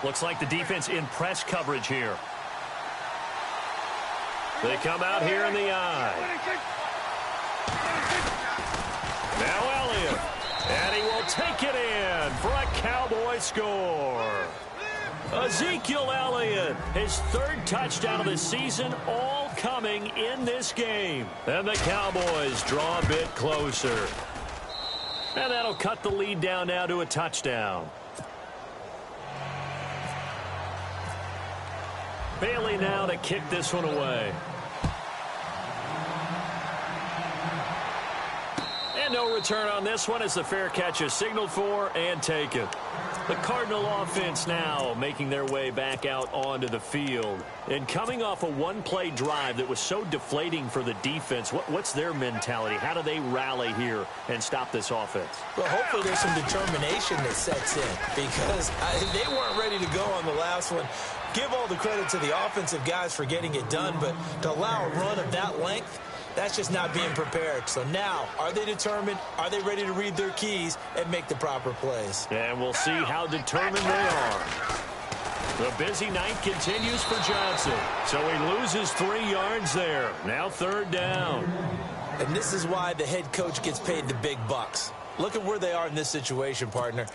Looks like the defense in press coverage here. They come out here in the eye. Now Elliott, and he will take it in for a Cowboy score. Ezekiel Elliott, his 3rd touchdown of the season, all coming in this game. And the Cowboys draw a bit closer. And that'll cut the lead down now to a touchdown. Bailey now to kick this one away. And no return on this one as the fair catch is signaled for and taken. The Cardinal offense now making their way back out onto the field. And coming off a one-play drive that was so deflating for the defense, what's their mentality? How do they rally here and stop this offense? Well, hopefully there's some determination that sets in because they weren't ready to go on the last one. Give all the credit to the offensive guys for getting it done, but to allow a run of that length, that's just not being prepared. So now, are they determined? Are they ready to read their keys and make the proper plays? And we'll see how determined they are. The busy night continues for Johnson. So he loses 3 yards there. Now 3rd down. And this is why the head coach gets paid the big bucks. Look at where they are in this situation, partner.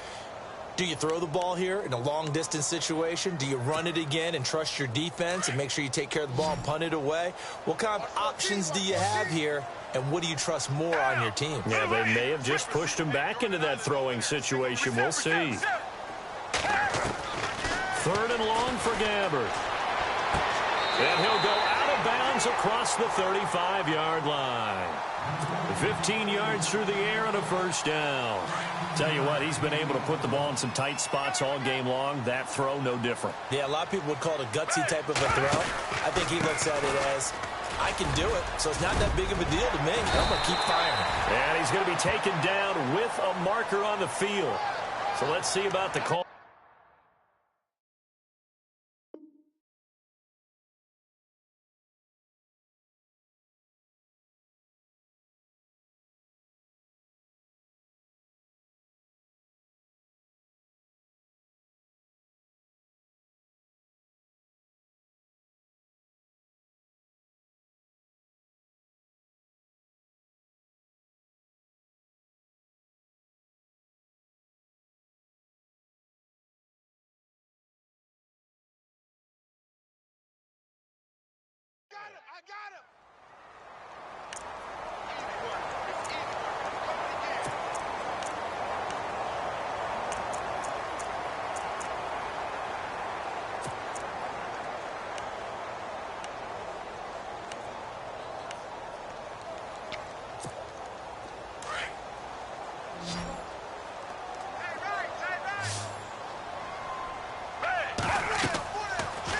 Do you throw the ball here in a long-distance situation? Do you run it again and trust your defense and make sure you take care of the ball and punt it away? What kind of options do you have here, and what do you trust more on your team? Yeah, they may have just pushed him back into that throwing situation. We'll see. 3rd and long for Gabbert. And he'll go out of bounds across the 35-yard line. 15 yards through the air and a 1st down. Tell you what, he's been able to put the ball in some tight spots all game long. That throw, no different. Yeah, a lot of people would call it a gutsy type of a throw. I think he looks at it as, I can do it, so it's not that big of a deal to me. I'm going to keep firing. And he's going to be taken down with a marker on the field. So let's see about the call. I got him.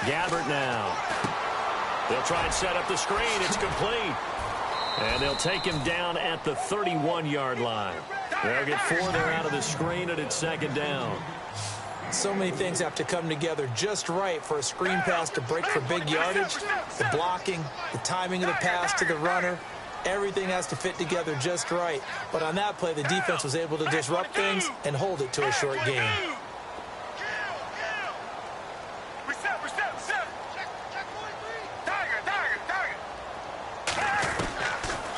Gabbert now. They'll try and set up the screen. It's complete. And they'll take him down at the 31-yard line. They'll get 4 there out of the screen, and it's 2nd down. So many things have to come together just right for a screen pass to break for big yardage. The blocking, the timing of the pass to the runner, everything has to fit together just right. But on that play, the defense was able to disrupt things and hold it to a short game.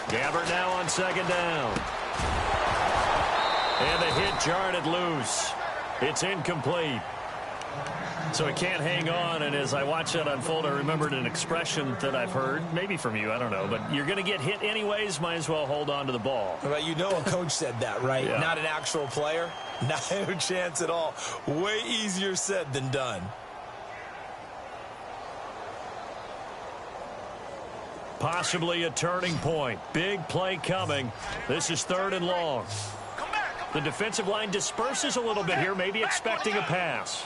Gabbert now on 2nd down. And the hit jarred it loose. It's incomplete. So it can't hang on, and as I watch that unfold, I remembered an expression that I've heard, maybe from you, I don't know, but you're going to get hit anyways, might as well hold on to the ball. Well, you know a coach said that, right? Yeah. Not an actual player. Not a chance at all. Way easier said than done. Possibly a turning point. Big play coming. This is 3rd and long. The defensive line disperses a little bit here, maybe expecting a pass.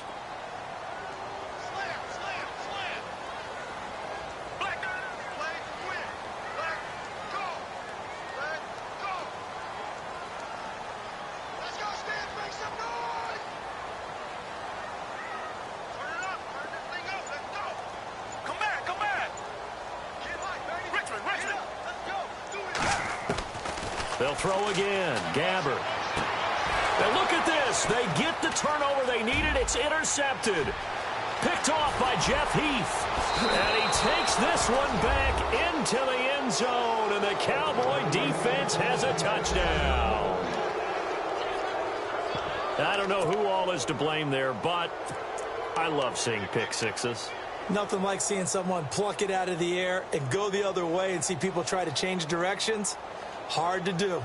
They'll throw again. Gabbert. And look at this. They get the turnover they needed. It's intercepted. Picked off by Jeff Heath. And he takes this one back into the end zone. And the Cowboy defense has a touchdown. I don't know who all is to blame there, but I love seeing pick sixes. Nothing like seeing someone pluck it out of the air and go the other way and see people try to change directions. Hard to do.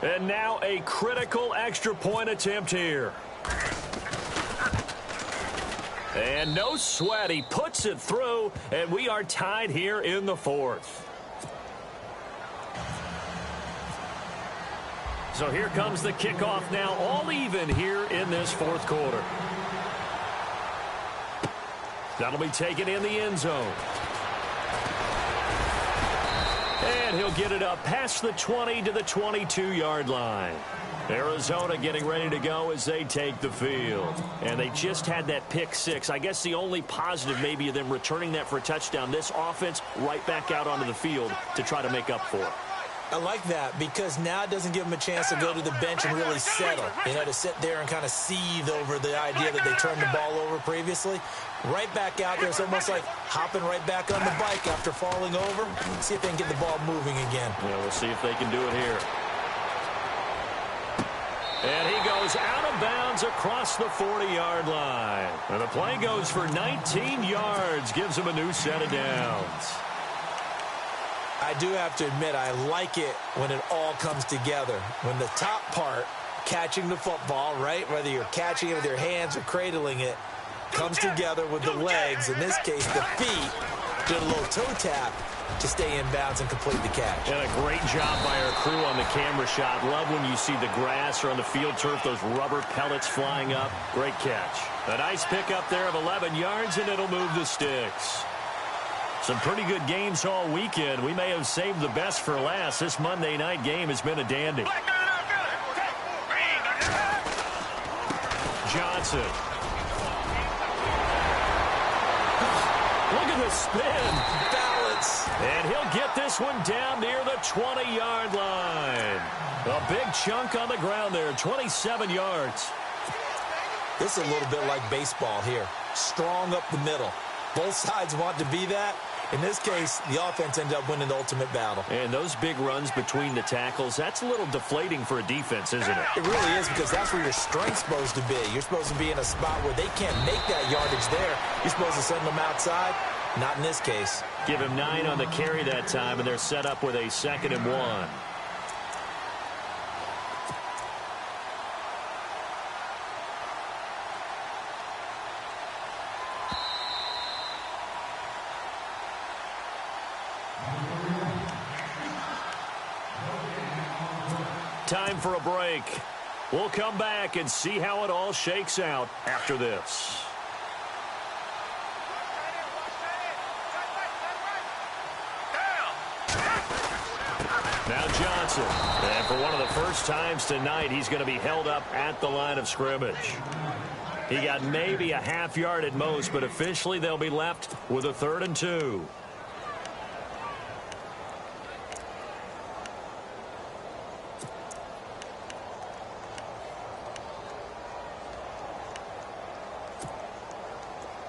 And now a critical extra point attempt here. And no sweat. He puts it through, and we are tied here in the 4th. So here comes the kickoff now, all even here in this 4th quarter. That'll be taken in the end zone. And he'll get it up past the 20 to the 22-yard line. Arizona getting ready to go as they take the field. And they just had that pick six. I guess the only positive maybe of them returning that for a touchdown. This offense right back out onto the field to try to make up for it. I like that because now it doesn't give them a chance to go to the bench and really settle. You know, to sit there and kind of seethe over the idea that they turned the ball over previously. Right back out there. It's almost like hopping right back on the bike after falling over. See if they can get the ball moving again. Yeah, we'll see if they can do it here. And he goes out of bounds across the 40-yard line. And the play goes for 19 yards. Gives him a new set of downs. I do have to admit, I like it when it all comes together. When the top part, catching the football, right, whether you're catching it with your hands or cradling it, comes together with the legs. In this case, the feet, did a little toe tap to stay in bounds and complete the catch. And a great job by our crew on the camera shot. Love when you see the grass or on the field turf, those rubber pellets flying up. Great catch. A nice pickup there of 11 yards, and it'll move the sticks. Some pretty good games all weekend. We may have saved the best for last. This Monday night game has been a dandy. Johnson. Look at the spin. Balance. And he'll get this one down near the 20-yard line. A big chunk on the ground there, 27 yards. This is a little bit like baseball here. Strong up the middle. Both sides want to be that. In this case, the offense ended up winning the ultimate battle. And those big runs between the tackles, that's a little deflating for a defense, isn't it? It really is, because that's where your strength's supposed to be. You're supposed to be in a spot where they can't make that yardage there. You're supposed to send them outside. Not in this case. Give him 9 on the carry that time, and they're set up with a 2nd and 1. Time for a break. We'll come back and see how it all shakes out after this. Now Johnson. And for one of the first times tonight, he's going to be held up at the line of scrimmage. He got maybe a half yard at most, but officially they'll be left with a 3rd and 2.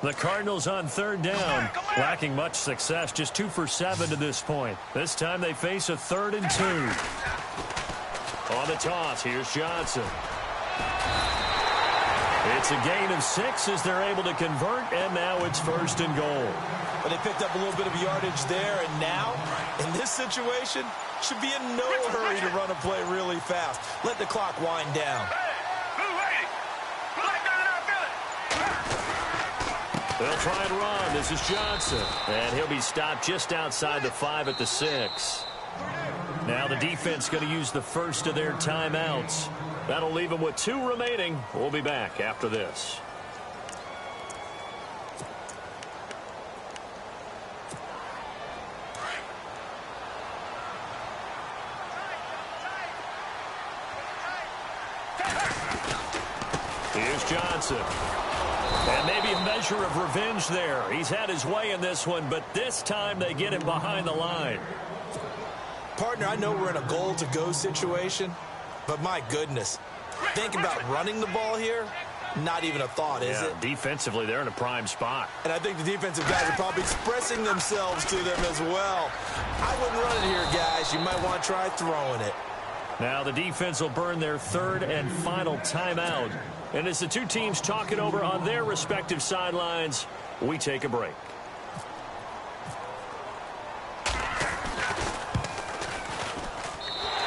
The Cardinals on third down, lacking much success, just 2 for 7 to this point. This time they face a 3rd and 2. On the toss, here's Johnson. It's a gain of 6 as they're able to convert, and now it's 1st and goal. But they picked up a little bit of yardage there, and now, in this situation, should be in no hurry to run a play really fast. Let the clock wind down. They'll try and run. This is Johnson. And he'll be stopped just outside the 5 at the 6. Now the defense going to use the first of their timeouts. That'll leave them with 2 remaining. We'll be back after this. Here's Johnson. And maybe a measure of revenge there. He's had his way in this one, but this time they get him behind the line. Partner, I know we're in a goal-to-go situation, but my goodness, think about running the ball here. Not even a thought, is it? Defensively, they're in a prime spot. And I think the defensive guys are probably expressing themselves to them as well. I wouldn't run it here, guys. You might want to try throwing it. Now the defense will burn their 3rd and final timeout. And as the 2 teams talk it over on their respective sidelines, we take a break.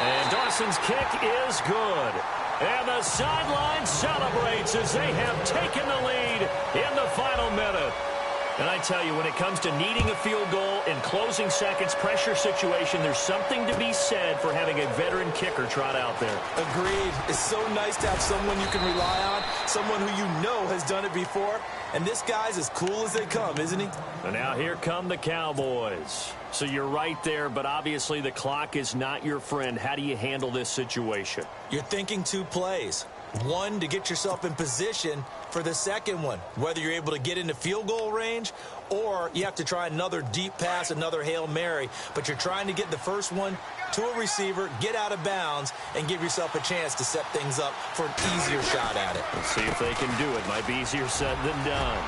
And Dawson's kick is good. And the sideline celebrates as they have taken the lead in the final minute. And I tell you, when it comes to needing a field goal in closing seconds, pressure situation, there's something to be said for having a veteran kicker trot out there. Agreed. It's so nice to have someone you can rely on, someone who you know has done it before. And this guy's as cool as they come, isn't he? And now here come the Cowboys. So you're right there, but obviously the clock is not your friend. How do you handle this situation? You're thinking 2 plays. One, to get yourself in position for the second one, whether you're able to get into field goal range or you have to try another deep pass, another Hail Mary. But you're trying to get the first one to a receiver, get out of bounds, and give yourself a chance to set things up for an easier shot at it. Let's see if they can do it. Might be easier said than done.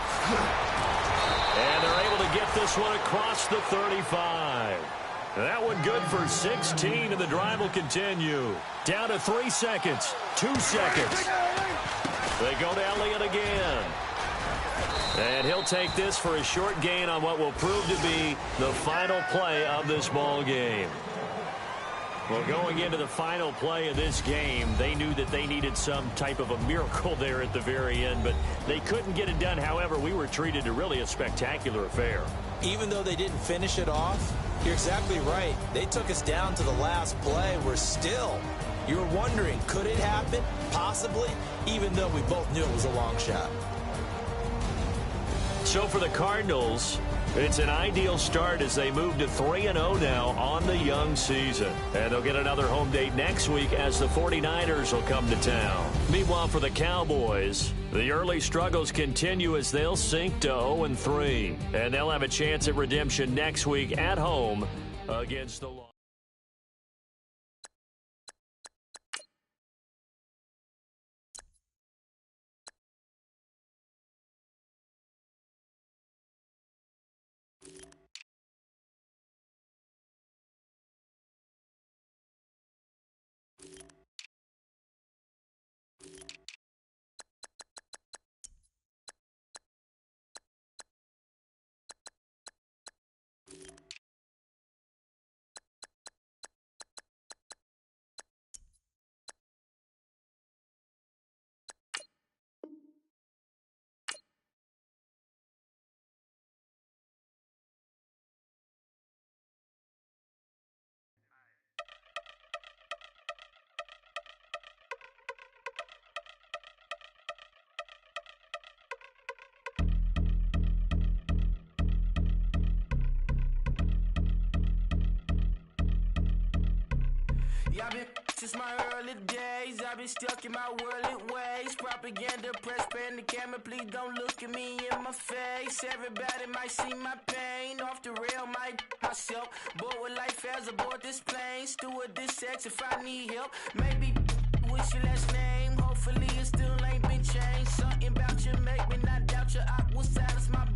And they're able to get this one across the 35. That one good for 16, and the drive will continue. Down to 3 seconds, 2 seconds. They go to Elliott again. And he'll take this for a short gain on what will prove to be the final play of this ball game. Well, going into the final play of this game, they knew that they needed some type of a miracle there at the very end, but they couldn't get it done. However, we were treated to really a spectacular affair. Even though they didn't finish it off, you're exactly right. They took us down to the last play. We're still, you're wondering, could it happen? Possibly, even though we both knew it was a long shot. So for the Cardinals, it's an ideal start as they move to 3-0 now on the young season. And they'll get another home date next week as the 49ers will come to town. Meanwhile, for the Cowboys, the early struggles continue as they'll sink to 0-3. And they'll have a chance at redemption next week at home against the Lions. I've been since my early days. I've been stuck in my worldly ways. Propaganda, press, pan the camera. Please don't look at me in my face. Everybody might see my pain. Off the rail, might myself. Bored with life as aboard this plane. Steward this sex if I need help. Maybe what's your last name? Hopefully it still ain't been changed. Something about you make me not doubt you. I will silence my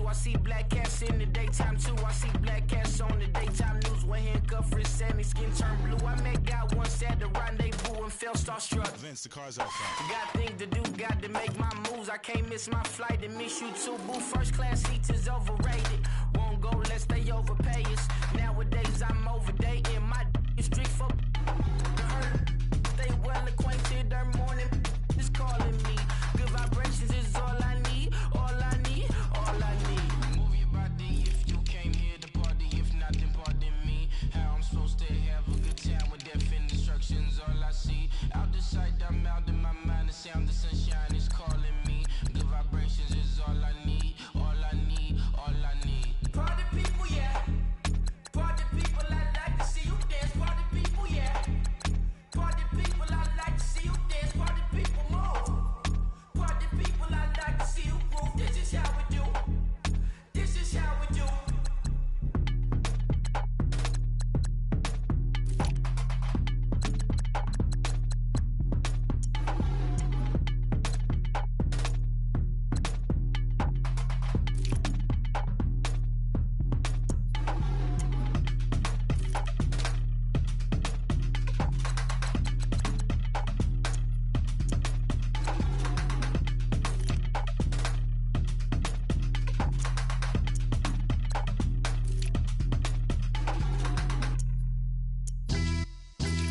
view. I see black cats in the daytime too. I see black cats on the daytime news. When handcuffed, wrist and his skin turned blue. I met God once at the rendezvous and felt starstruck. Vince, the car's outside. Got things to do, got to make my moves. I can't miss my flight and miss you too, boo. First class seats is overrated. Won't go unless they overpay us. Nowadays I'm overdating. My is strict for stay well acquainted. Their morning is calling me. Good vibrations is all I need. All I need, all I need. Move your body if you came here to party. If not, then pardon me. How I'm supposed to have a good time with death and destruction's all I see. Out the sight, I'm out in my mind. The sound, the sunshine is calling me. Good vibrations is all I need. All I need, all I need. Party people, yeah. Party people, I like to see you dance. Party people, yeah. Party people, I like to see you dance. Party people, move. Party people, I like to see you groove. This is how we do. This is how we do.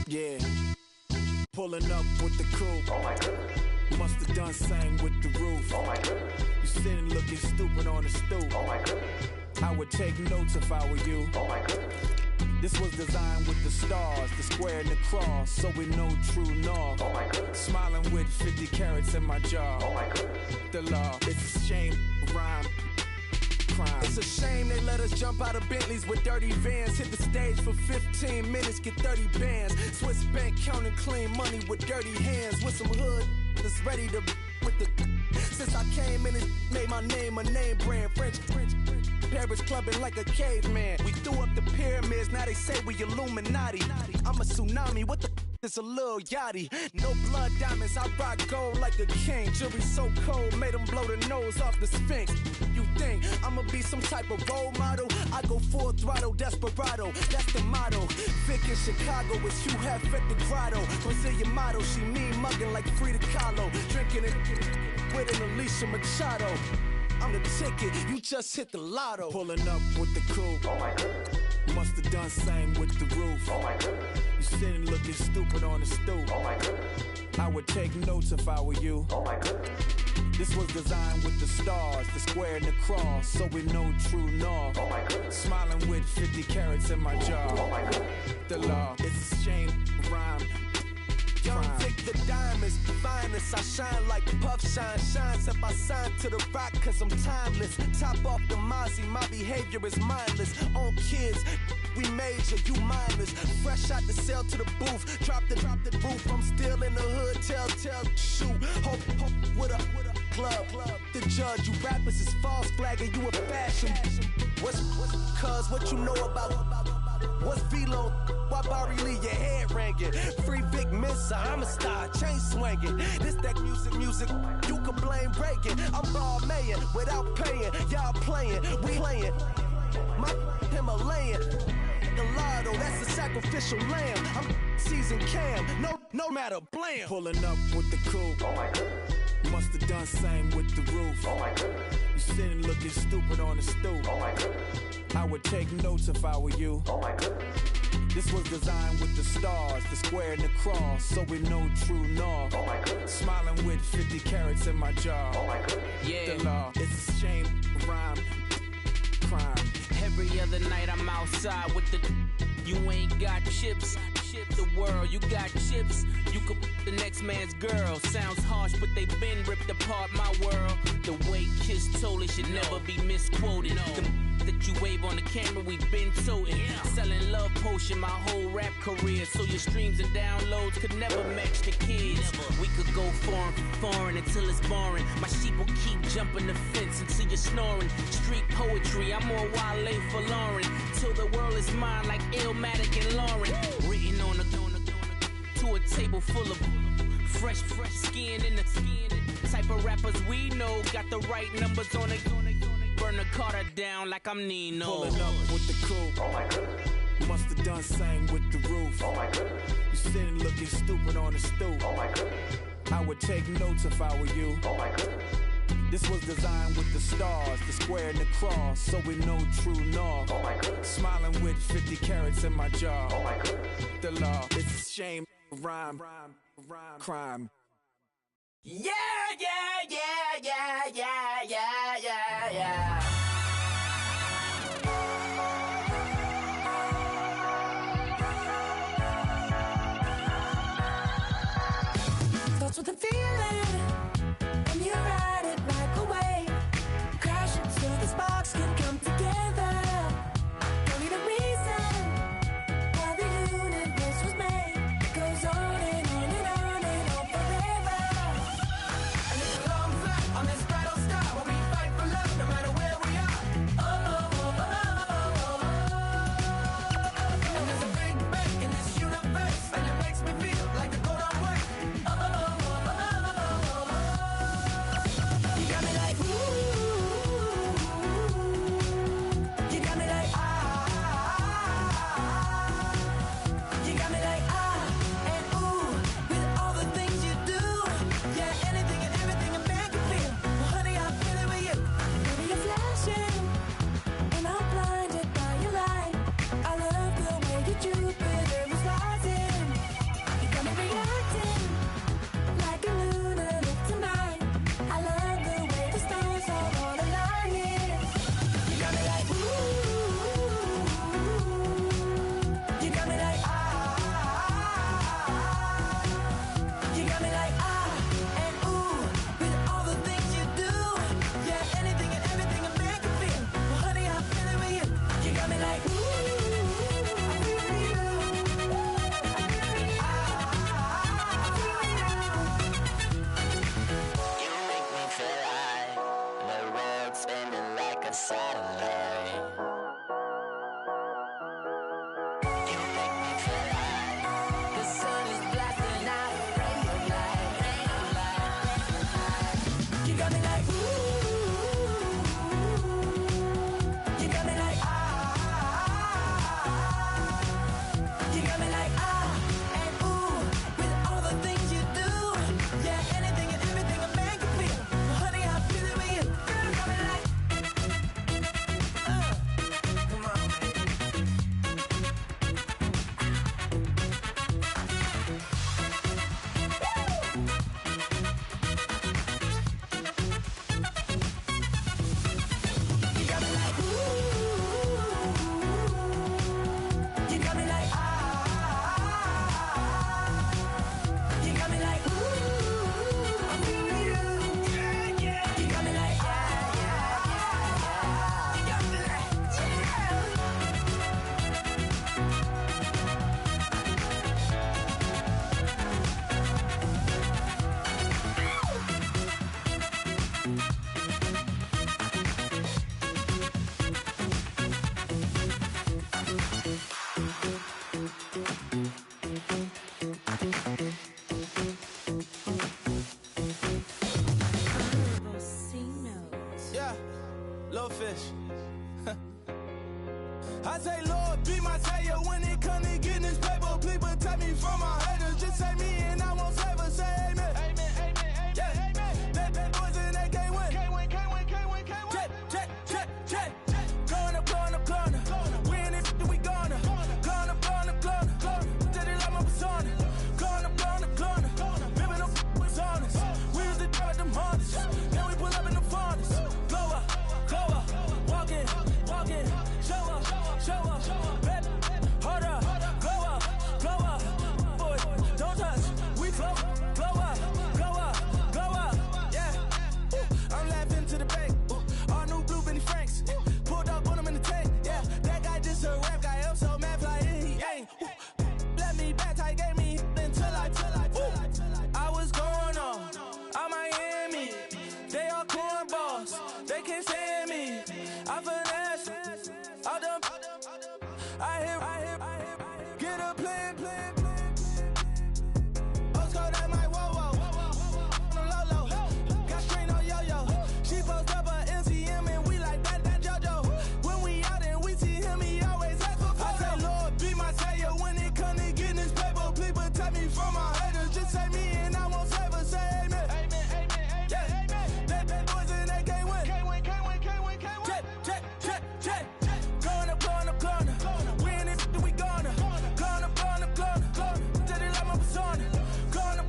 Yeah, pulling up with the coupe. Oh my goodness. Must have done same with the roof. Oh my goodness. You sitting looking stupid on the stoop. Oh my goodness. I would take notes if I were you. Oh my goodness. This was designed with the stars, the square and the cross, so we know true north. Oh my goodness. Smiling with 50 carats in my jaw. Oh my goodness. The law, it's a shame, rhyme. Crime. It's a shame they let us jump out of Bentleys with dirty vans. Hit the stage for 15 minutes, get 30 bands. Swiss bank counting clean money with dirty hands. With some hood that's ready to with the. Since I came in and made my name a name brand. French. Paris clubbing like a caveman. We threw up the pyramids, now they say we Illuminati. I'm a tsunami, what the it's a little yachty. No blood diamonds, I rock gold like a king. Jury so cold, made them blow the nose off the Sphinx. You think I'ma be some type of role model? I go full throttle, desperado, that's the motto. Vic in Chicago, it's Hugh Hef at the grotto. Brazilian model, she mean mugging like Frida Kahlo. Drinking it with an Alicia Machado. I'm the ticket, you just hit the lotto. Pulling up with the coupe. Oh my goodness. Must have done same with the roof. Oh my goodness. You sitting looking stupid on the stoop. Oh my goodness. I would take notes if I were you. Oh my goodness. This was designed with the stars, the square and the cross, so we know true north. Oh my goodness. Smiling with 50 carats in my jaw. Oh my goodness. The law, it's a shame, rhyme. Young Vic, the diamonds, the finest. I shine like puff shine, shines if I sign to the rock, cause I'm timeless. Top off the Mozzie, my behavior is mindless. On kids, we major, you mindless. Fresh out the cell to the booth, drop the roof. I'm still in the hood, tell, shoot. Hope with a club. The judge, you rappers is false flagging, you a fashion. What's cuz, what you know about? What's Velo? Why Barry Lee, your head ringing? Free Vic Mensa, I'm a star, chain swinging. This that music, you can blame Reagan. I'm ball mayor without paying. Y'all playing, we playing. My Himalayan. Gelato, that's a sacrificial lamb. I'm seasoned cam, no matter, blam. Pulling up with the coupe. Oh my goodness. Must have done same with the roof. Oh my goodness. You sitting looking stupid on the stoop. Oh my goodness. I would take notes if I were you. Oh my goodness. This was designed with the stars, the square and the cross, so we know true north. Oh my goodness. Smiling with 50 carats in my jaw. Oh my goodness. Yeah. The law, it's a shame, rhyme, crime. Every other night I'm outside with the. You ain't got chips. The world, you got chips. You could the next man's girl. Sounds harsh, but they been ripped apart my world. The way Kiss told it should never be misquoted. The that you wave on the camera, we been toting. Selling love potion my whole rap career, so your streams and downloads could never match the kids. We could go foreign until it's boring. My sheep will keep jumping the fence until you're snoring. Street poetry, I'm more Wale for Lauren. Till the world is mine like Illmatic and Lauren. Written on a to a table full of fresh skin in the skin. Type of rappers we know got the right numbers on it. Burn burn the Carter down like I'm Nino. Pulling up with the coupe. Oh my goodness. Must have done same with the roof. Oh my goodness. You sitting looking stupid on the stoop. Oh my goodness. I would take notes if I were you. Oh my goodness. This was designed with the stars, the square and the cross, so we know true north. Oh my goodness. Smiling with 50 carats in my jaw. Oh my goodness. The law, it's a shame, rhyme, crime. Yeah, yeah, yeah, yeah, yeah, yeah, yeah, yeah. Starts with a feeling, and you ride it like a wave. Crash until the sparks can come together. Don't need a reason why the universe was made. It goes on and on and on and on forever. And it's a long flight on this battle star where we fight for love no matter where we are. take me from my haters. Just say me and I won't save us. Say amen. Amen, amen, amen, yeah. Amen. They bad boys and they can't win. Can't win, can't win, can't win, can't win. Check. Going up. We in it, we gonna. Going up. Tell they like my persona. Going up.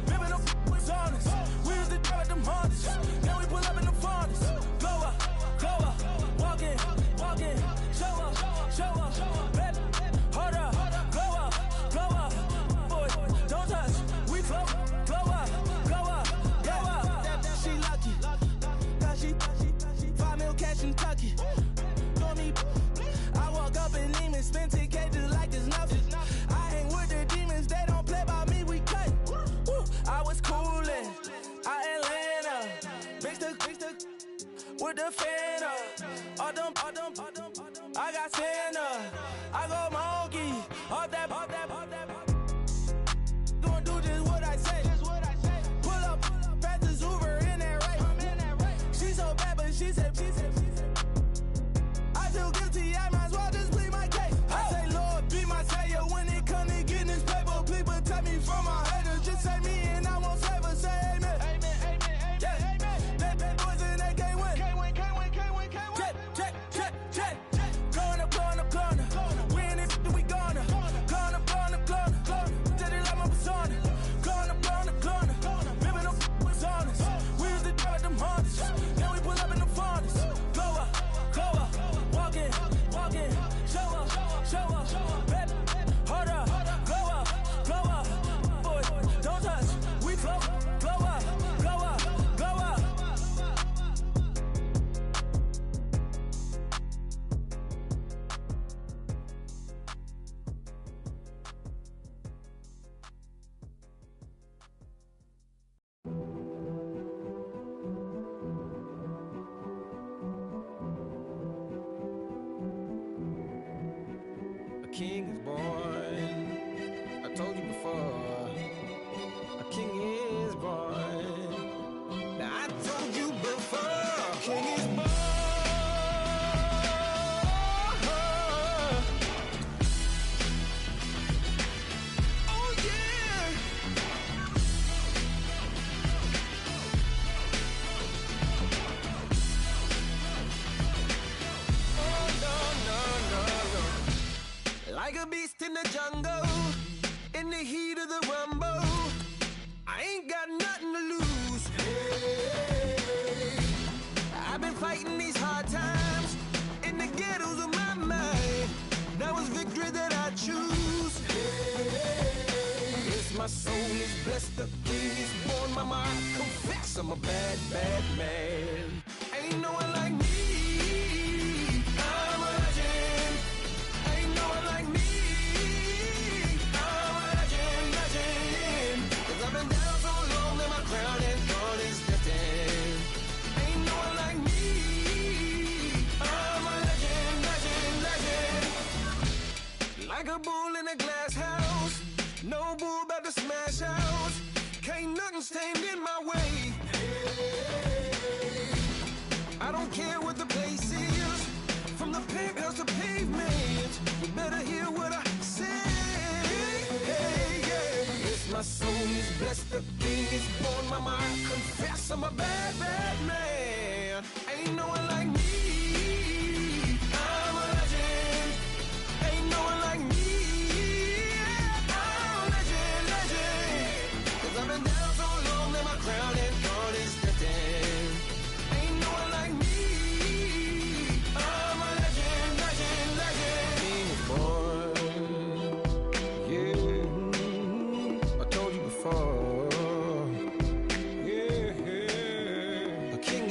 Living up was honest. We used to drive them Hondas. Now we pull up in the Fondas. Go up. Walk in. Show up. Baby, hold up. Go up. Boy, don't touch. We flow up. She lucky. Cause she 5 mil cash in Kentucky. Know me. I walk up in demons, spend 10K just like it's nothing. I hang with the demons, they don't play by me, we cut. Woo. I was coolin', Atlanta. Mixed with the Fanta. All them. I got Santa. I go monkey. All that. Gonna do just what I say. Pull up, pass the Uber in that race. She so bad, but she said. I feel guilty, I might as well just plead my case. I say, Lord, be my savior when it comes to getting this paper. Please protect me from my haters. Just say me and I won't save us. Say amen. Amen. Yeah. They bad boys and they can't win. Can't win. Check. Going up. We in it, we gonna. Going up. Tell they like my persona. Going up. Living up was honest. We used to drive them Hondas. Now we pull up in the Fondas. Go up. Walk in. Show up. Baby, hold up. Go up. Boy, don't touch. We flow up. A king is born. I told you before. A king is born. Now I told you before. A king is born. Oh yeah. Oh no. Like a beast in the jungle, in the heat of the rumble, I ain't got nothing to lose. Hey, I've been fighting these hard times in the ghettos of my mind. Now it's victory that I choose. Hey, yes, my soul is blessed, the king is born. Mama, I confess I'm a bad man. Ain't no one like me. I'm a legend. Ain't no one like me. I'm a legend. 'Cause I've been down so long that my crown and throne is destined. Ain't no one like me. I'm a legend. Like a bull in a glass house. No bull about to smash house. Can't nothing stand in my way. I don't care what the place is, from the penthouse to pavement. You better hear what I say. Hey, yeah. Yes, my soul is blessed, the king is born. Mama, I confess I'm a bad man. Ain't no one like me. I'm a legend. Ain't no one like me. I'm a legend. 'Cause I've been down so long that my crown and throne is destined. Ain't no one like me. I'm a legend. King is born. Yeah, I told you before. Yeah, a king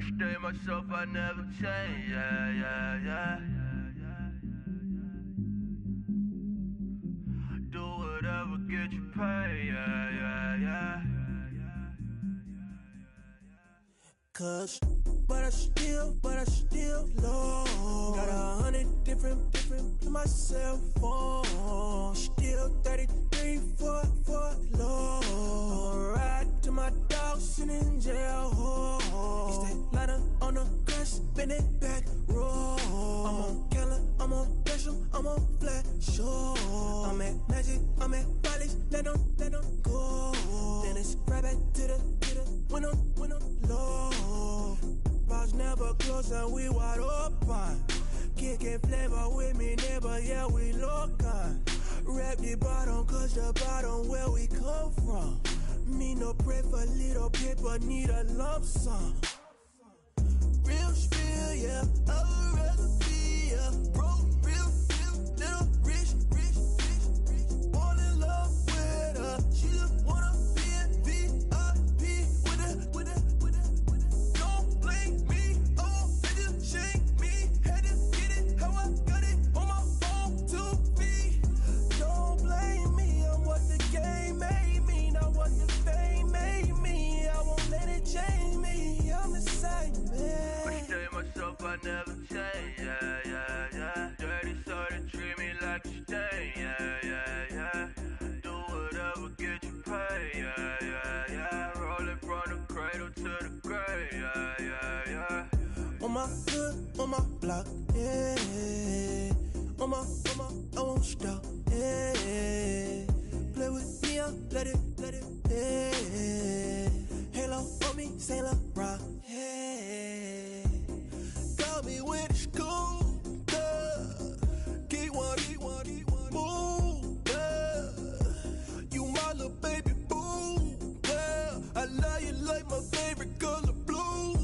I stay myself, I never change, yeah. Do whatever, get you paid, yeah. Cause, but I still love. Got 100 different in my cell phone. Still 33 for love. I'ma ride to my dog sitting in jail. It's that lighter on the grass, bend it back, roll. I'm on Keller, I'm on Gresham, I'm on Flat Shore. I'm at Magic, I'm at Bally's, let them go. Then it's right back to the when I'm low. Bars never close and we wide open. Kicking flavor with me, neighbor, yeah, we local. Rap the bottom, cause the bottom where we come from. Me no pray for little paper, need a lump sum. Real spill, yeah, I would rather be a broke, real, little rich. Fall in love with her, she just wanna be a VIP with her. Don't blame me, oh, they just shake me. Had to get it, how I got it on my phone, 2 feet. Don't blame me, I'm what the game made me, not what the fame made me. I won't let it change me, I'm the same man. I stay myself, I never change, yeah. Dirty so they treat me like a stain, yeah. Do whatever, get you paid, yeah. Rolling from the cradle to the grave, yeah. On my hood, on my block, yeah. On my, I won't stop, yeah. Play with me, I'll let it, yeah. Halo on me, Saint Laurent, yeah. Got me with the school, yeah. Keep one, move, yeah. You my little baby boo, yeah. I love you like my favorite color blue,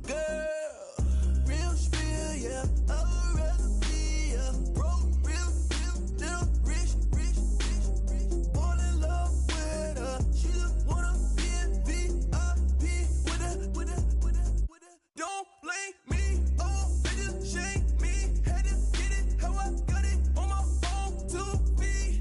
yeah. Real spill, yeah. I would rather be a broke, real, little rich. Fall in love with her, she just wanna be a VIP with her. Don't blame me, oh, they just shake me. Had to get it, how I got it on my phone, 2 feet.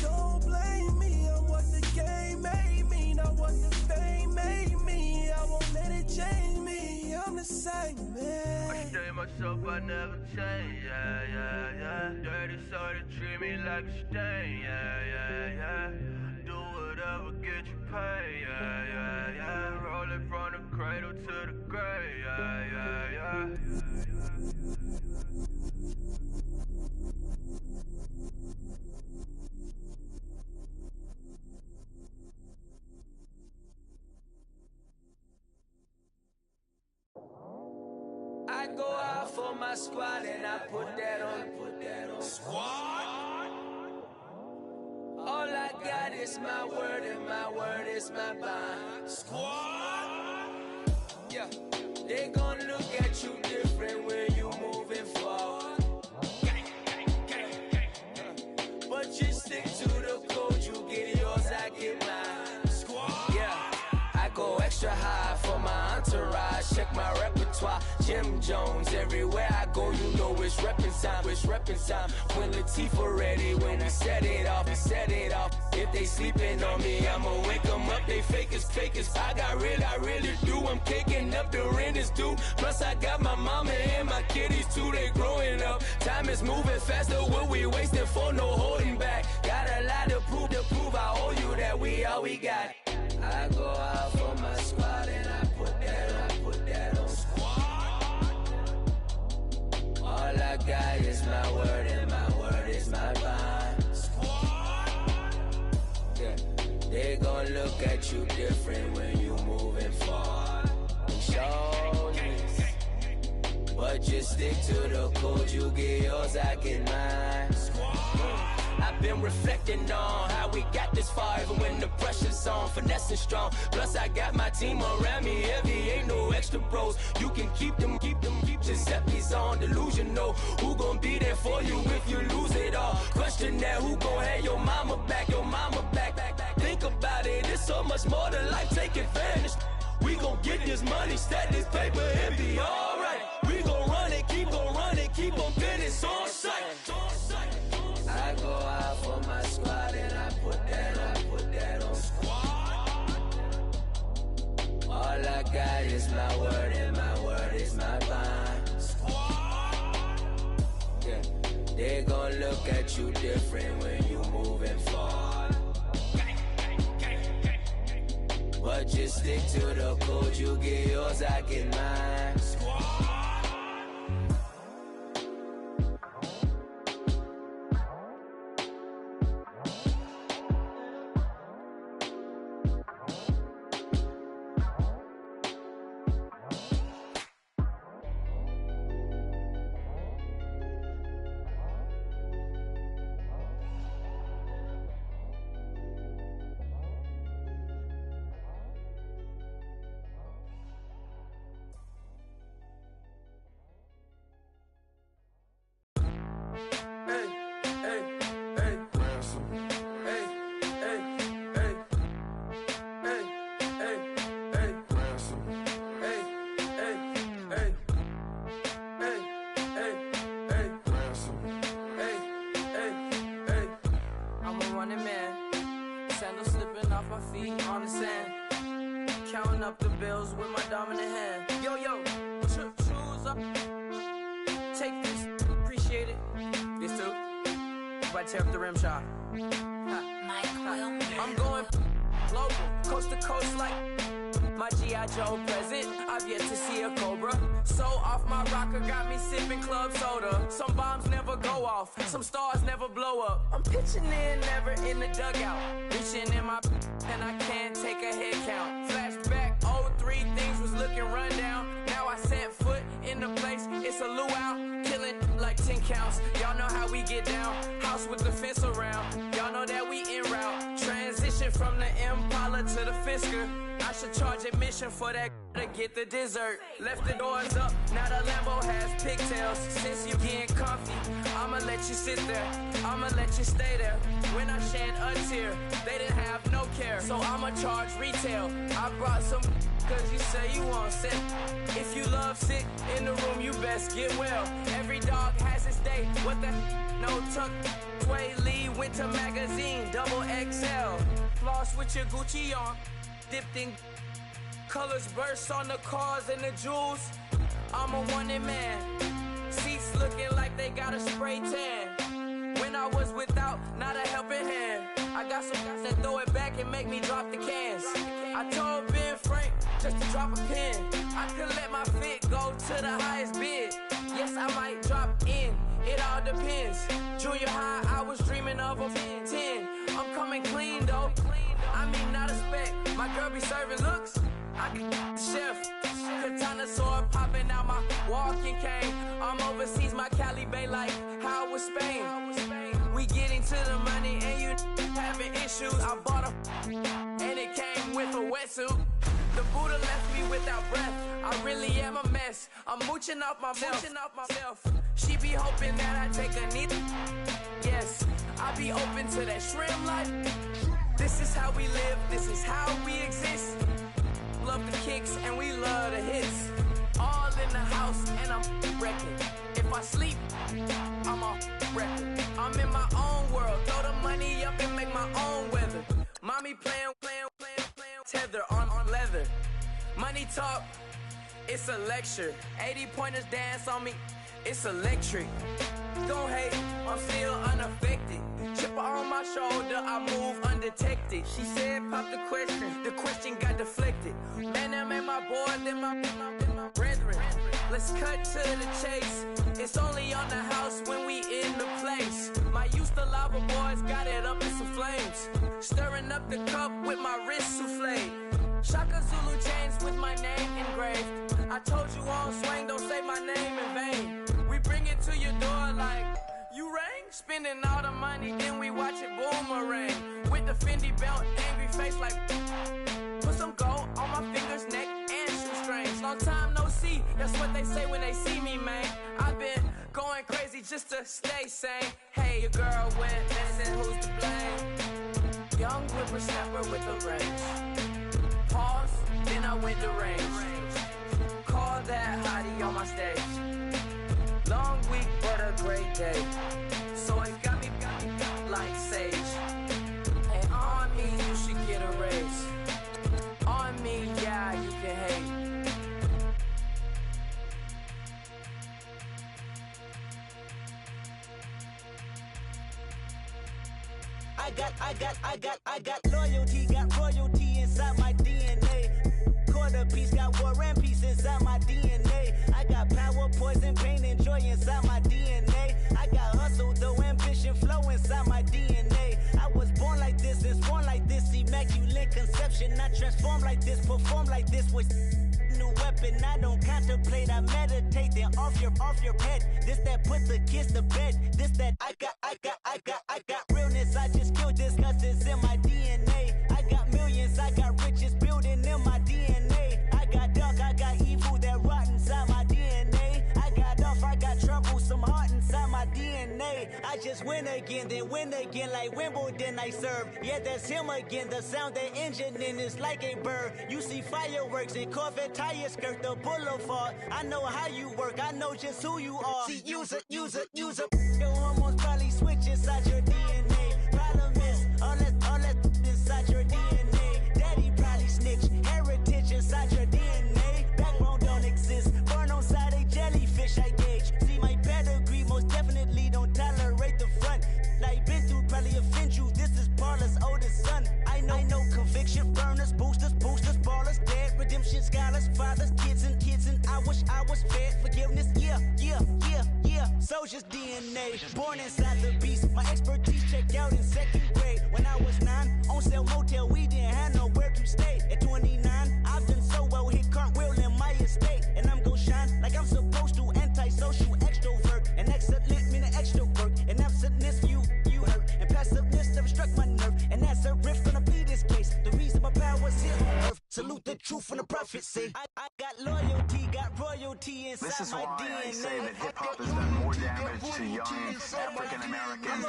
Don't blame me, I'm what the game made me, not what the fame made me. I won't let it change me, I'm the same man. I stay myself, I never change, yeah. Dirty so they treat me like a stain, yeah. Do whatever, get you paid, yeah. Rolling from the cradle to the grave, yeah. I go out for my squad and I put that on. Squad? All I got is my word and my word is my bond. Squad? Yeah, they gon' look at you different when you moving forward. But you stick to the code, you get yours, I get mine. Squad? Yeah, I go extra high for my entourage. Check my repertoire, Jim Jones. Everywhere I go, you know it's reppin' time. When Latifah ready, when we set it off. If they sleeping on me, I'ma wake them up. They fakers. I really do. I'm kicking up the rent is due. Plus I got my mama and my kiddies too. They growing up. Time is moving faster. What we wasting for? No holding back. Got a lot to prove. I owe you that we all we got. I go out for my squad and I put that on. All I got is my word and my word is my bond. Yeah, they gon' look at you different when you moving forward. Show this, but just stick to the code. You get yours, I get mine. I've been reflecting on how we got this far, even when the pressure's on, finessing strong. Plus I got my team around me heavy, ain't no extra bros. You can keep them, Giuseppe's on delusional. Who gon' be there for you if you lose it all? Question that, who gon' have your mama back? Think about it, it's so much more to life, take advantage. We gon' gon' get this money, stack this paper, and be alright. We gon' run it, keep on finish on sight. I go out for my squad and I put that on squad. All I got is my word and my word is my bond. Squad. Yeah, they gon' look at you different when you moving forward. But just stick to the code, you get yours, I get mine. Squad. up the bills with my dominant hand. Yo, choose up. Take this, appreciate it. This too. If I tear up the rim shot. I'm going global, coast to coast like my G.I. Joe present. I've yet to see a Cobra. So off my rocker got me sipping club soda. Some bombs never go off, some stars never blow up. I'm pitching in, never in the dugout. Reaching in my and I can't take a head count. Flashback, 03, things was looking run down. Now I set foot in the place, it's a luau. Killing like 10 counts, y'all know how we get down. House with the fence around, y'all know that we en route. Transition from the Impala to the Fisker. I should charge admission for that to get the dessert. Left the doors up, now the Lambo has pigtails. Since you getting comfy, I'ma let you sit there, I'ma let you stay there. When I shed a tear, they didn't have no care, so I'ma charge retail. I brought some cause you say you want sick. If you love sick in the room, you best get well. Every dog has its day, what the no tuck. Sway Lee, Winter Magazine, double XL. Floss with your Gucci on, dipped in colors burst on the cars and the jewels. I'm a wanted man, seats looking like they got a spray tan. When I was without, not a helping hand. I got some guys that throw it back and make me drop the cans. I told Ben Frank just to drop a pin. I could let my fit go to the highest bid. Yes, I might drop in, it all depends. Junior high, I was dreaming of a 10. I'm coming clean though, I mean not a spec. My girl be serving looks, I can the chef. Katana sword popping out my walking cane. I'm overseas, my Cali Bay like how was Spain. We getting to the money and you having issues. I bought a and it came with a wetsuit. The Buddha left me without breath. I really am a mess. I'm mooching off myself. She be hoping that I take a knee. Yes, I be open to that shrimp life. This is how we live. This is how we exist. Love the kicks and we love the hits. All in the house and I'm wrecking. If I sleep, I'm a wrecking. I'm in my own world. Throw the money up and make my own weather. Mommy playing tether on leather. Money talk, it's a lecture. 80 pointers dance on me, it's electric. Don't hate, I'm still unaffected. Chipper on my shoulder, I move undetected. She said pop the question got deflected. Man, I'm in my boy, then my brethren. Let's cut to the chase. It's only on the house when we in the place. My used to lava boys got it up in some flames. Stirring up the cup with my wrist souffle. Shaka Zulu chains with my name engraved. I told you on swing, don't say my name in vain. We bring it to your door like, you rang? Spending all the money, then we watch it boomerang. With the Fendi belt, angry face like, put some gold on my fingers, neck, and shoestrings. Long time no see, that's what they say when they see me, man. I've been going crazy just to stay sane. Hey, your girl went missing, who's to blame? Young whippersnapper with a range. Pause, then I went deranged. Call that hottie on my stage. Long week, but a great day. So it got me like sage. And on me, you should get a raise. On me, yeah, you can hate. I got loyalty, got royalty inside my DNA. Quarter piece, got war and peace inside my DNA. I got power, poison, pain, and joy inside my DNA. I got hustle, though, ambition, flow inside my DNA. I was born like this, and born like this, immaculate conception. I transform like this, perform like this with new weapon. I don't contemplate, I meditate. Then off your head. This that put the kids to bed. This that I got realness. I just killed this 'cause it's in my DNA. I got millions, I got riches building in my DNA. I got dark, I got evil that rot inside my DNA. I got off, I got trouble, some heart inside my DNA. I just win again, then win again like Wimbledon I serve. Yeah, that's him again. The sound that engine in is like a bird. You see fireworks and Corvette tires skirt the boulevard. I know how you work, I know just who you are. See, use it. Your hormones probably switch inside your DNA. Problem is, all that inside your DNA. Daddy probably snitch, heritage inside your DNA. Backbone don't exist, born on side a jellyfish I gauge. See my pedigree, most definitely don't tolerate the front. Like been through probably offend you, this is Paula's oldest son. I know conviction, burners, boosters, ballers, dead, redemption, scholars, fathers, kids and I wish I was fed forgiveness, yeah. Soldier's DNA, born inside the beast. My expertise checked out in second grade. When I was 9, on sale motel, we didn't have nowhere to stay. At 29, I've done so well, hit cartwheel in my estate. And I'm gon' shine like I'm supposed to, antisocial extrovert. And excellent meaning extra work. And absentness, you hurt. And passiveness never struck my nerve. And that's a riff gonna be this case. The reason my power's here on earth. Salute the truth from the prophecy. I got loyalty, got royalty inside this is my why DNA. I say that hip-hop has done more damage to young African Americans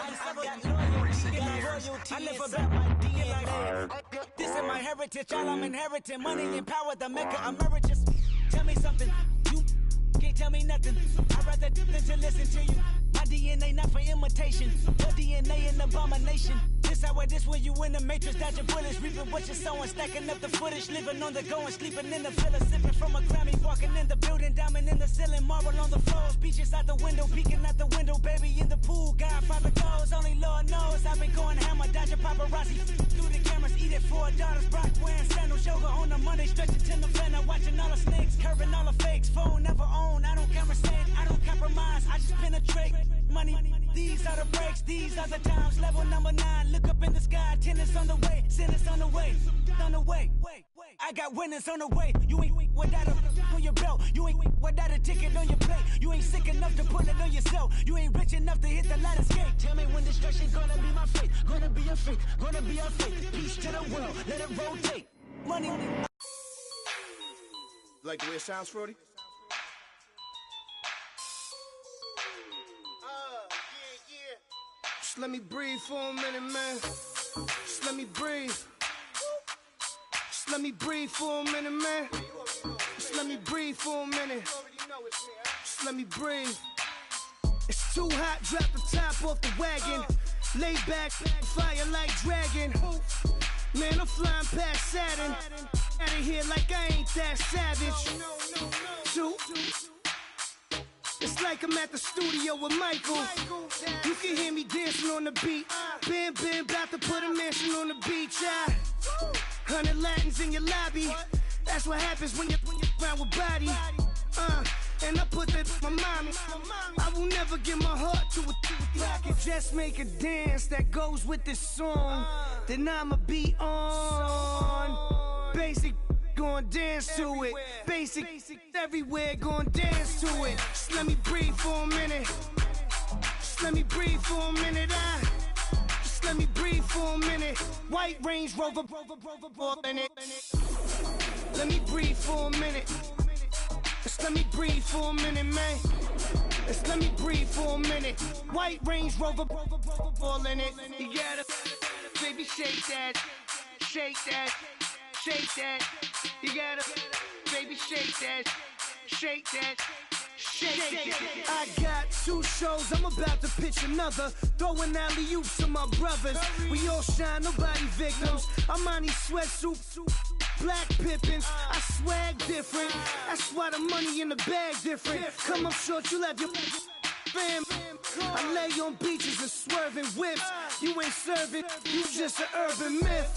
in recent years. I live about my DNA. This is my heritage, all I'm inheriting. Money and power, the maker emeritus. Tell me something, you can't tell me nothing. I'd rather than to listen to you. My DNA not for imitation. Your DNA an abomination. This how it is when you in the matrix, dodging bullets, reaping what you're sowing, stacking up the footage, living on the go and sleeping in the villa, sipping from a Grammy, walking in the building, diamond in the ceiling, marble on the floors, beaches out the window, peeking out the window, baby in the pool, Godfather goes, only Lord knows, I've been going hammer, dodging paparazzi, through the cameras, eat it for $4, Brock wearing sandals, yoga on the Monday, stretching to November, watching all the snakes, curving all the fakes, phone never own, I don't conversate, I don't compromise, I just penetrate, money, these are the breaks, these are the times, level number 9, look up in the sky, tennis on the way, sentence on the way, I got winners on the way, you ain't without a on your belt, you ain't without a ticket on your plate, you ain't sick enough to put it on yourself, you ain't rich enough to hit the ladder skate, tell me when destruction gonna be my fate, gonna be a fate, peace to the world, let it rotate, money. Like the way it sounds, Frody? Just let me breathe for a minute, man. Just let me breathe. Just let me breathe for a minute, man. Just let me breathe for a minute. Just let me breathe. It's too hot, drop the top off the wagon. Lay back, fire like dragon. Man, I'm flying past Saturn. Out of here like I ain't that savage. It's like I'm at the studio with Michael. You can hear me dancing on the beat. Ben, about to put a mansion on the beach. 100 Latins in your lobby. That's what happens when you're around with body. And I put that in my mommy. I will never give my heart to a I can just make a dance that goes with this song. Then I'ma be on. Basic, gon' dance to it. Basic, everywhere, gon' dance to it. Just let me breathe for a minute. Just let me breathe for a minute. Just let me breathe for a minute. White Range Rover, in it. Let me breathe for a minute. Just let me breathe for a minute, man. Just let me breathe for a minute. White Range Rover, all in it. You gotta, baby, shake that, shake that, shake that. You gotta, baby, shake that. Shake that. Shake that. I got 2 shows, I'm about to pitch another. Throwing alley-oops to my brothers. We all shine, nobody victims. I'm on these sweatsuits, black Pippins. I swag different. That's why the money in the bag different. Come up short, you'll have your fam. I lay on beaches and swerving whips. You ain't serving, you just an urban myth.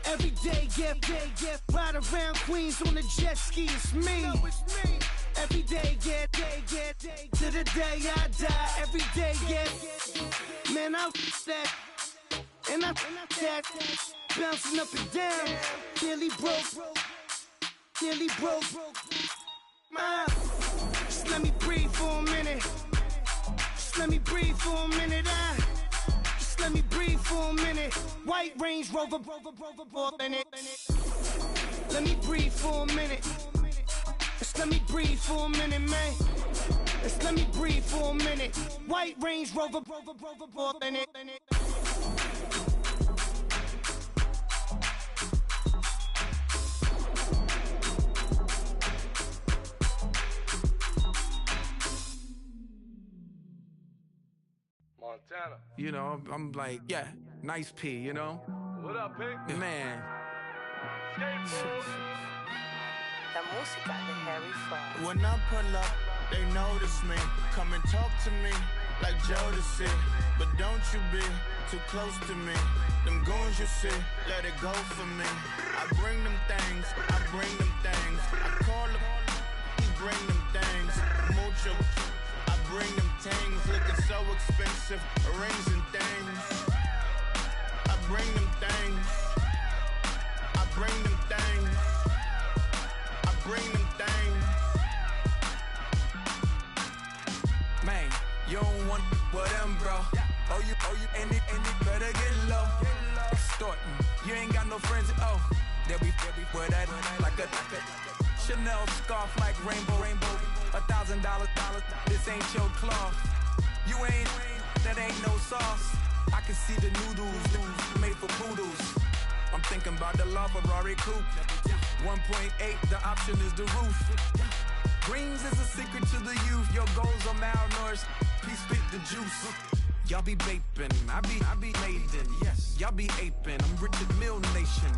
Every day, get ride around Queens on a jet ski, it's me. Every day, get to the day I die. Every day, get, man, I that, and I that, bouncing up and down, nearly broke. Just let me breathe for a minute. Just let me breathe for a minute. Just let me breathe for a minute. White Range Rover, in it. Let me breathe for a minute. Just let me breathe for a minute, man. Just let me breathe for a minute. White Range Rover, in it. Montana. You know, I'm like, yeah, nice P, you know? What up, Pink? Man. When I pull up, they notice me. Come and talk to me like Jodeci. But don't you be too close to me. Them goons you see, let it go for me. I bring them things, I bring them things. I call them, he bring them things. Mucho, I bring them things. Looking so expensive, rings and things. I bring them things. I bring them things. I bring them things. Man, you don't want with them, bro. Oh, you, and it better get low. Extorting, you ain't got no friends. Oh, they'll be with that like a Chanel scarf like rainbow. $1,000, this ain't your cloth. You ain't, that ain't no sauce. I can see the noodles made for poodles. I'm thinking about the LaFerrari coupe. 1.8, the option is the roof. Greens is a secret to the youth. Your goals are malnourished. Please spit the juice. Y'all be vaping, I be maiden. Yes, y'all be aping. I'm Richard Mill Nation.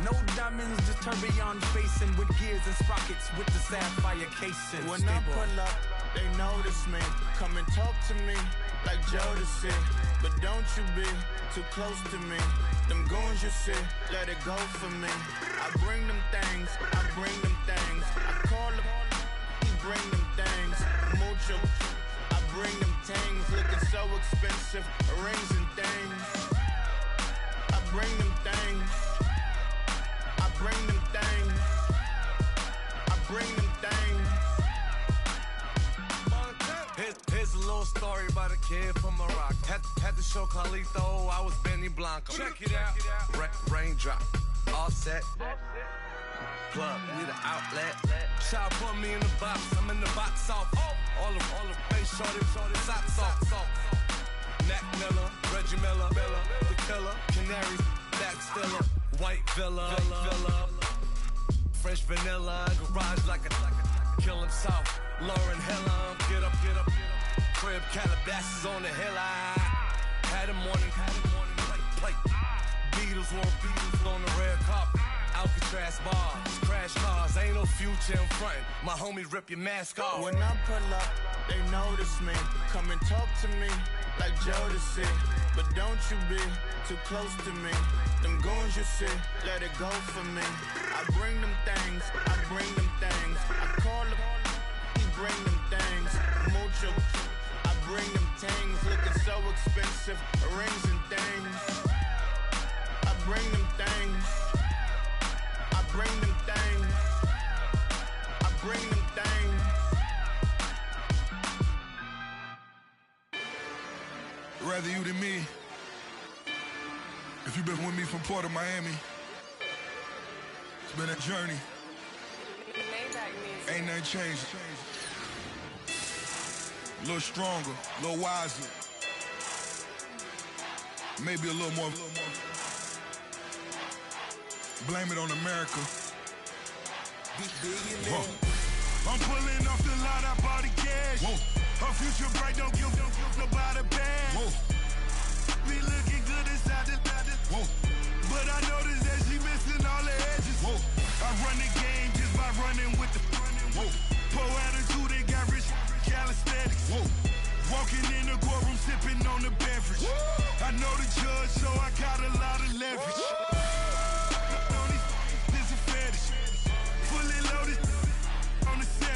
No diamonds, just tourbillon facing with gears and sprockets with the sapphire casing. When I pull up, they notice me. Come and talk to me like Jodeci. But don't you be too close to me. Them goons you see, let it go for me. I bring them things, I bring them things. I call them, he bring them things. Mucho, I bring them things. Looking so expensive, rings and things. I bring them things. I bring them things. I bring them things. Here's a little story about a kid from Morocco. Had to show Carlito I was Benny Blanco. Check it out. Raindrop, offset. Plug, need an outlet. Shot put me in the box. I'm in the box off. All the face shorty, socks off. Mac Miller, Reggie Miller, the killer, Canaries, back stiller, white villa, fresh vanilla, garage like a kill him soft. Lauren Hiller, get up. Crib Calabasas on the hill. I had him morning plate. Beatles on the red carpet. Alcatraz bars, crash cars, ain't no future in front. My homies rip your mask off. When I pull up, they notice me. Come and talk to me like Jodeci. But don't you be too close to me. Them goons you see, let it go for me. I bring them things, I bring them things. I call them, he bring them things. Mucho, I bring them things. Looking so expensive, rings and things. I bring them things. I bring them things. I bring them things. Rather you than me. If you've been with me from Port of Miami, it's been a journey. Ain't nothing changed. A little stronger, a little wiser. Maybe a little more. Blame it on America. I'm pulling off the line, I bought the cash. Whoa. Her future bright, don't give nobody bad. Whoa. Be looking good inside the Whoa. But I noticed that she missing all the edges. Whoa. I run the game just by running with the Whoa. poor attitude, they got rich calisthenics. Whoa. Walking in the courtroom, sipping on the beverage. Whoa. I know the judge, so I got a lot of leverage. This a fetish. Fully loaded on the 7.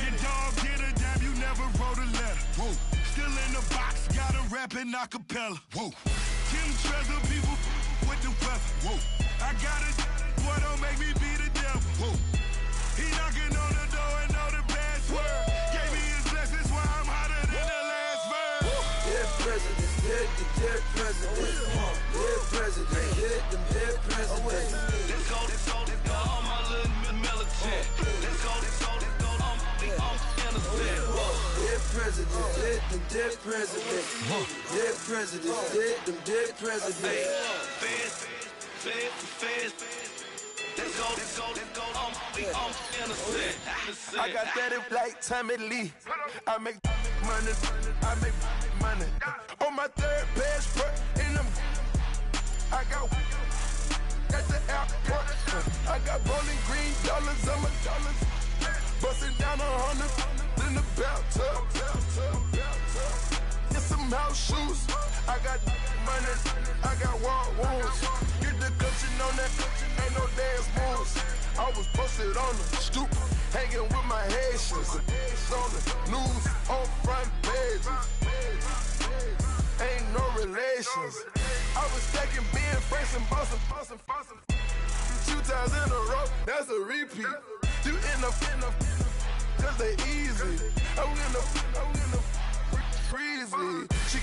Your dog get a dime, you never wrote a letter. Whoa. Still in the box, got a rapping acapella. Whoa. Kim Treasure, people with the weather. Whoa. I got it, boy, don't make me be the devil. Whoa. He knocking on the door and know the password. Gave me his blessings while I'm hotter than the last verse. Dead presidents, dead presidents. Dead presidents, dead presidents. Let's go, all my little militant. Let's go, I'm innocent. Dead presidents, dead presidents. Dead presidents, dead presidents. Feds. Let's go, I'm innocent. I got that like Tommy Lee. I make money. On my third best front in them. I got at the airport. I got Bowling Green dollars on my dollars. Busting down 100 in the bathtub. Get some house shoes. I got money. I got war wounds. Get the coaching on that. Ain't no dance moves. I was posted on the stoop, hanging with my Haitians. On the news, on front pages. Ain't no relations. I was stacking being friends and bossing. 2 times in a row, that's a repeat. You end up, cause they easy. I'm in the freezy. She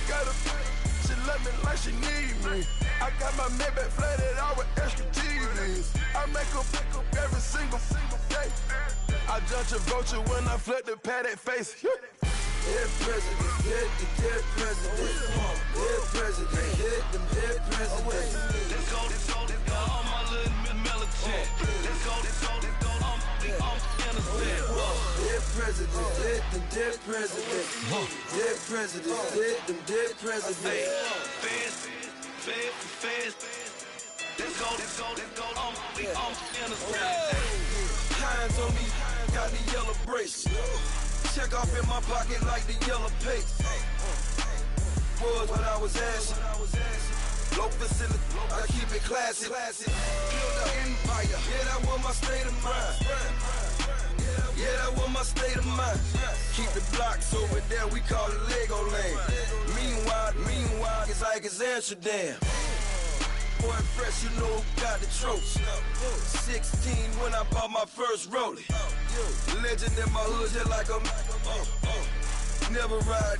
love me like she need me. I got my Maybach flooded out with extra TVs. I make up every single day. I judge a vulture when I flip the Paddock face. Dead presidents, dead presidents. Dead presidents, dead presidents. Let's go, all my little militant. Let's go, I'm innocent. Dead presidents, dead presidents. Dead presidents, dead presidents. Feds. Let's go, I'm innocent. Hands on me, got the yellow brace. Check off in my pocket like the yellow paste. Was what I was asking. Low facility, I keep it classy. Build an empire, yeah, that was my state of mind. Yeah, that was my state of mind. Keep the blocks over there, we call it Lego Land. Meanwhile, it's like it's Amsterdam. Boy, fresh, you know who got the tropes. 16 when I bought my first rollie. Legend in my hood, just like a never ride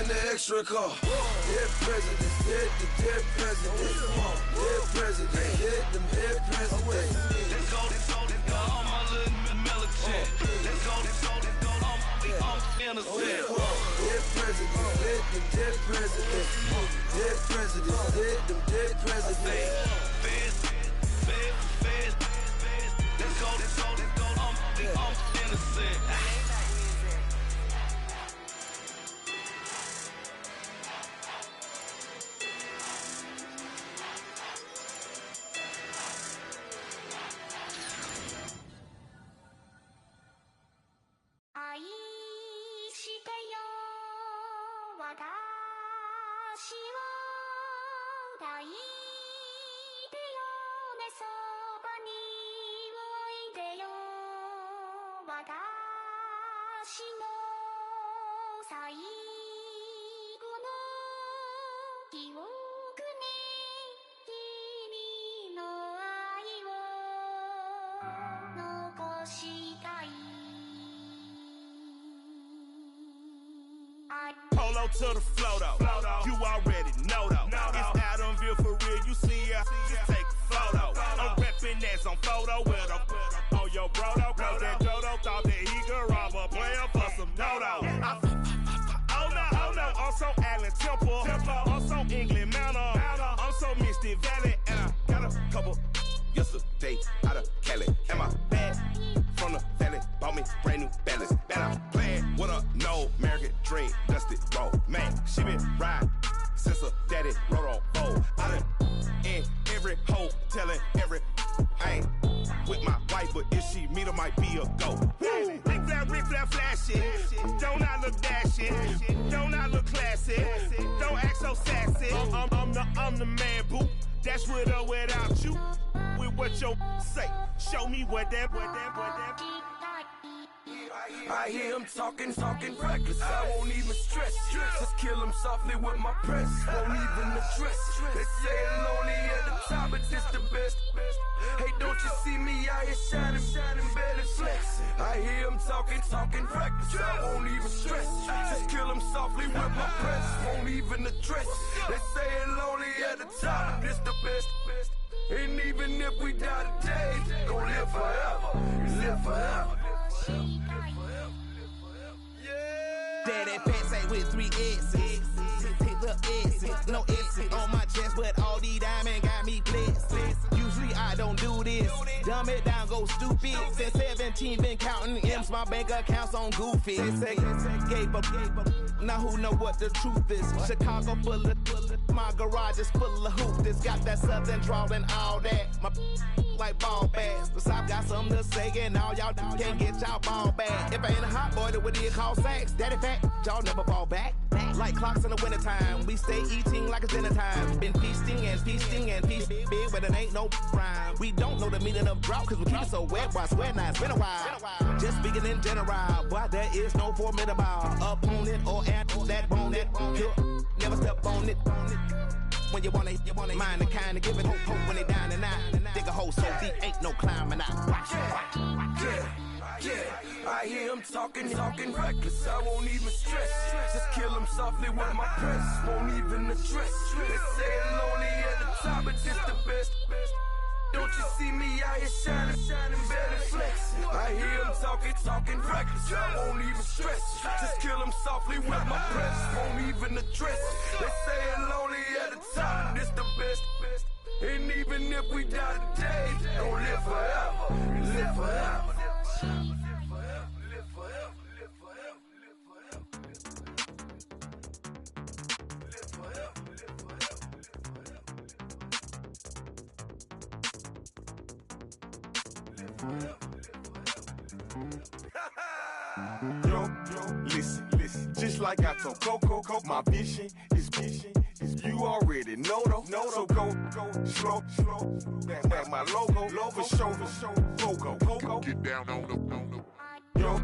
in the extra car. Dead presidents, dead presidents. Dead presidents, dead presidents. Let's go, all my little militant. Let's go, I'm innocent. Dead presidents, dead presidents. Dead presidents, dead presidents. Feds. Let's go, I'm innocent. Polo to the flow though. You already know though. It's Adamville for real. You see ya, just take a photo. I'm reppin' that's on photo with a on your brodo. Cause that Dodo thought that he could rob a player for some dodo. Oh no, I'm so Allen Temple. I'm so England Mountain. I'm so Misty Valley. And I got a couple, yes sir. but if she meet her, might be a go. Rick Flair flashing. Don't I look dashing? Don't I look classy? Don't act so sassy. I'm the man, boo. That's with or without you. With what your say. Show me what that. I hear him talking reckless. I won't even stress. Just kill him softly with my press. Won't even address. They say I'm lonely at the top, but this the best. Hey, don't you see me out here shining, belly flex? I hear him talking reckless. I won't even stress. Just kill him softly with my press. Won't even address. They say I'm lonely at the top, but this the best. And even if we die today, gon' live forever. Live forever. Daddy Patsy with 3 S's. Hit the S's, no S's on my chest, but all these diamonds got me blessed. Usually I don't do this. Dumb it down, go stupid. Since 17, been counting M's, my bank account's on Goofy. Say, gave up. Now who know what the truth is? Chicago full of, my garage is full of hoopers. Got that southern drawl and all that. My like ball bags. The South got something to say, and all y'all can't get y'all ball back. If I ain't a hot boy, then what do you call sacks? Daddy fat, y'all never fall back. Like clocks in the wintertime, we stay eating like it's dinner time. Been feasting and feasting big, but it ain't no rhyme. We don't know the meaning of drought, cause we keep it so wet, boy, I swear now it's been a while. Just speaking in general, boy, there is no formidable opponent or animal that bone it. Never step on it. When you want it, mind the kind of give it hope when they down and out. Dig a hole so deep, ain't no climbing out. Yeah, I hear him talking reckless. I won't even stress. Just kill him softly with my press. Won't even address. They say I'm lonely at the top, but this the best. Don't you see me out here shining, belly flex? I hear him talking reckless. I won't even stress. Just kill him softly with my press. Won't even address. They say I'm lonely at the top, this the best. And even if we die today, don't live forever. Live forever. Yo, listen, just like I told Coco, my vision is you already know though. So go slow, back my logo, for show, Coco, get down on the. Yo,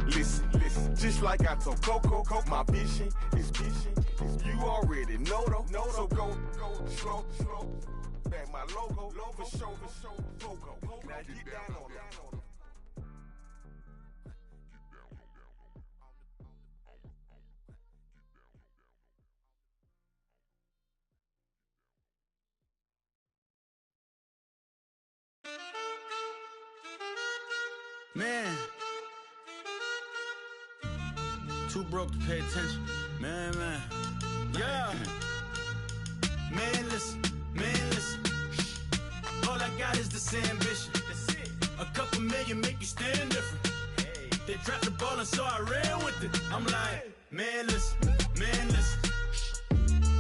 listen, just like I told Coco, my vision is you already know though. So go slow, back my logo, for show, Coco, now get down on that. Man, too broke to pay attention. Man, yeah. Man, listen. All I got is this ambition. A couple million make you stand different. They dropped the ball and so I ran with it. I'm like, man, listen.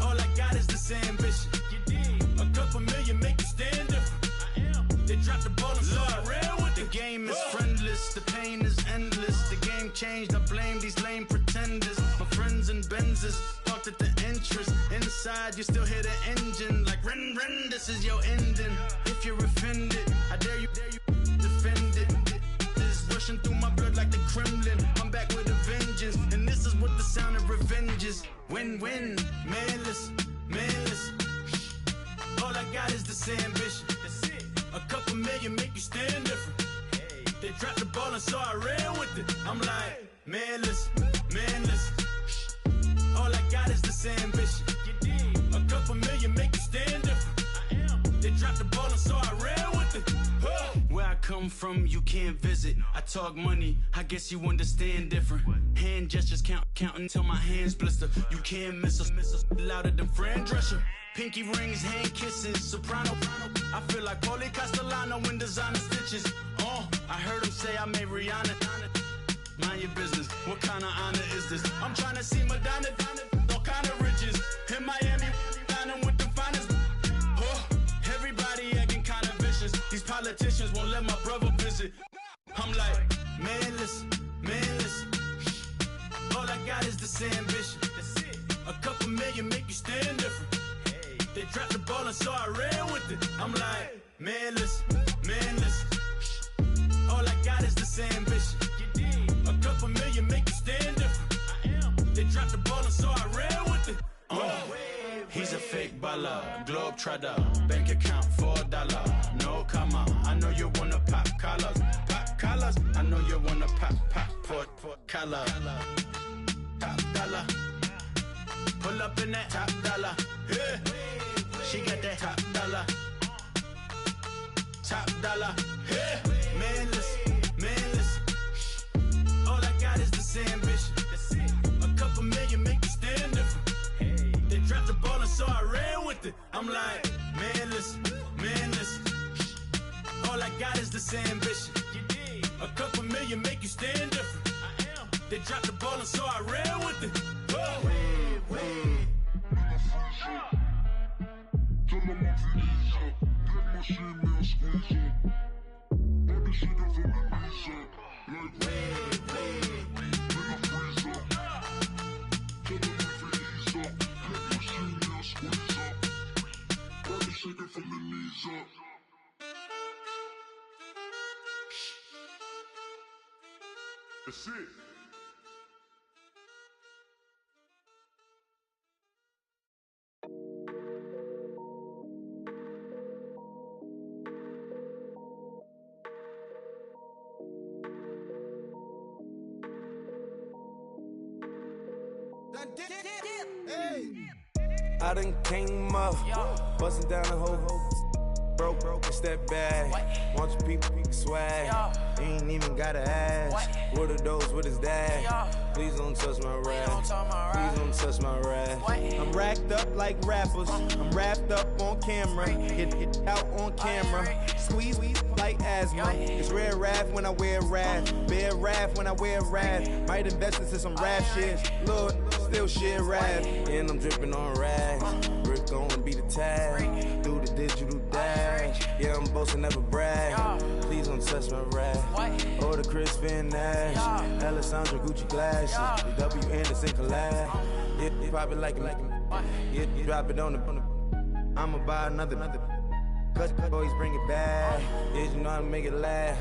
All I got is this ambition. A couple million make you stand different. They dropped the ball and so I ran with it. The game is friendless, the pain is endless. The game changed, I blame these lame pretenders. My friends and Benzes parked at the entrance. Inside, you still hear the engine. Like, rin, this is your ending. If you're offended, I dare you defend it. This is rushing through my blood like the Kremlin. I'm back with a vengeance, and this is what the sound of revenge is. Win-win, man, listen. All I got is this ambition. A couple million make you stand different. They dropped the ball and so I ran with it. I'm like, man, listen. All I got is this ambition. A couple million make you stand different. They dropped the ball and so I ran with it. Where I come from, you can't visit. I talk money, I guess you understand different. Hand gestures counting till my hands blister. You can't miss us, louder than Fran Drescher. Pinky rings, hand kisses, soprano. I feel like Paulie Castellano in designer stitches. I heard him say I made Rihanna. Mind your business, what kind of honor is this? I'm trying to see Madonna, all kind of riches. In Miami, dining with the finest. Everybody acting kind of vicious. These politicians won't let my brother visit. I'm like, man, listen. All I got is this ambition. A couple million make you stand different. They dropped the ball and so I ran with it. I'm like, man, listen. All I got is this ambition. A couple million make you stand different. They dropped the ball and so I ran with it. He's a fake baller, globe trotter, bank account $4. No comma, I know you wanna pop collars, I know you wanna pop collar. Top dollar, pull up in that top dollar. Yeah. She got that top dollar. Yeah. Man, listen. All I got is this ambition. A couple million make you stand different. They dropped the ball and so I ran with it. I'm like, man, listen. All I got is this ambition. A couple million make you stand different. They dropped the ball and so I ran with it. That's it. I done came up, bustin' down the whole broke, it's that bad. Want your people swag, you ain't even gotta ask. What are those, what is that? Please don't touch my rap, please don't touch my rap. I'm racked up like rappers, I'm wrapped up on camera, hit out on camera, squeeze like asthma. It's rare wrath when I wear wrath, bare wrath when I wear wrath. Might invest into some rap shit, Lord, still shit rap. And I'm dripping on rags, Rick gon' be the tag, do the digital dash. Yeah, I'm boasting, never brag. Please don't touch my rap. Or the Chris Van Nash, Alessandra Gucci glasses, the W Anderson collab. Yeah, you probably like it. Yeah, you drop it on the. I'ma buy another. Cause boys bring it back. Yeah, you know how to make it laugh.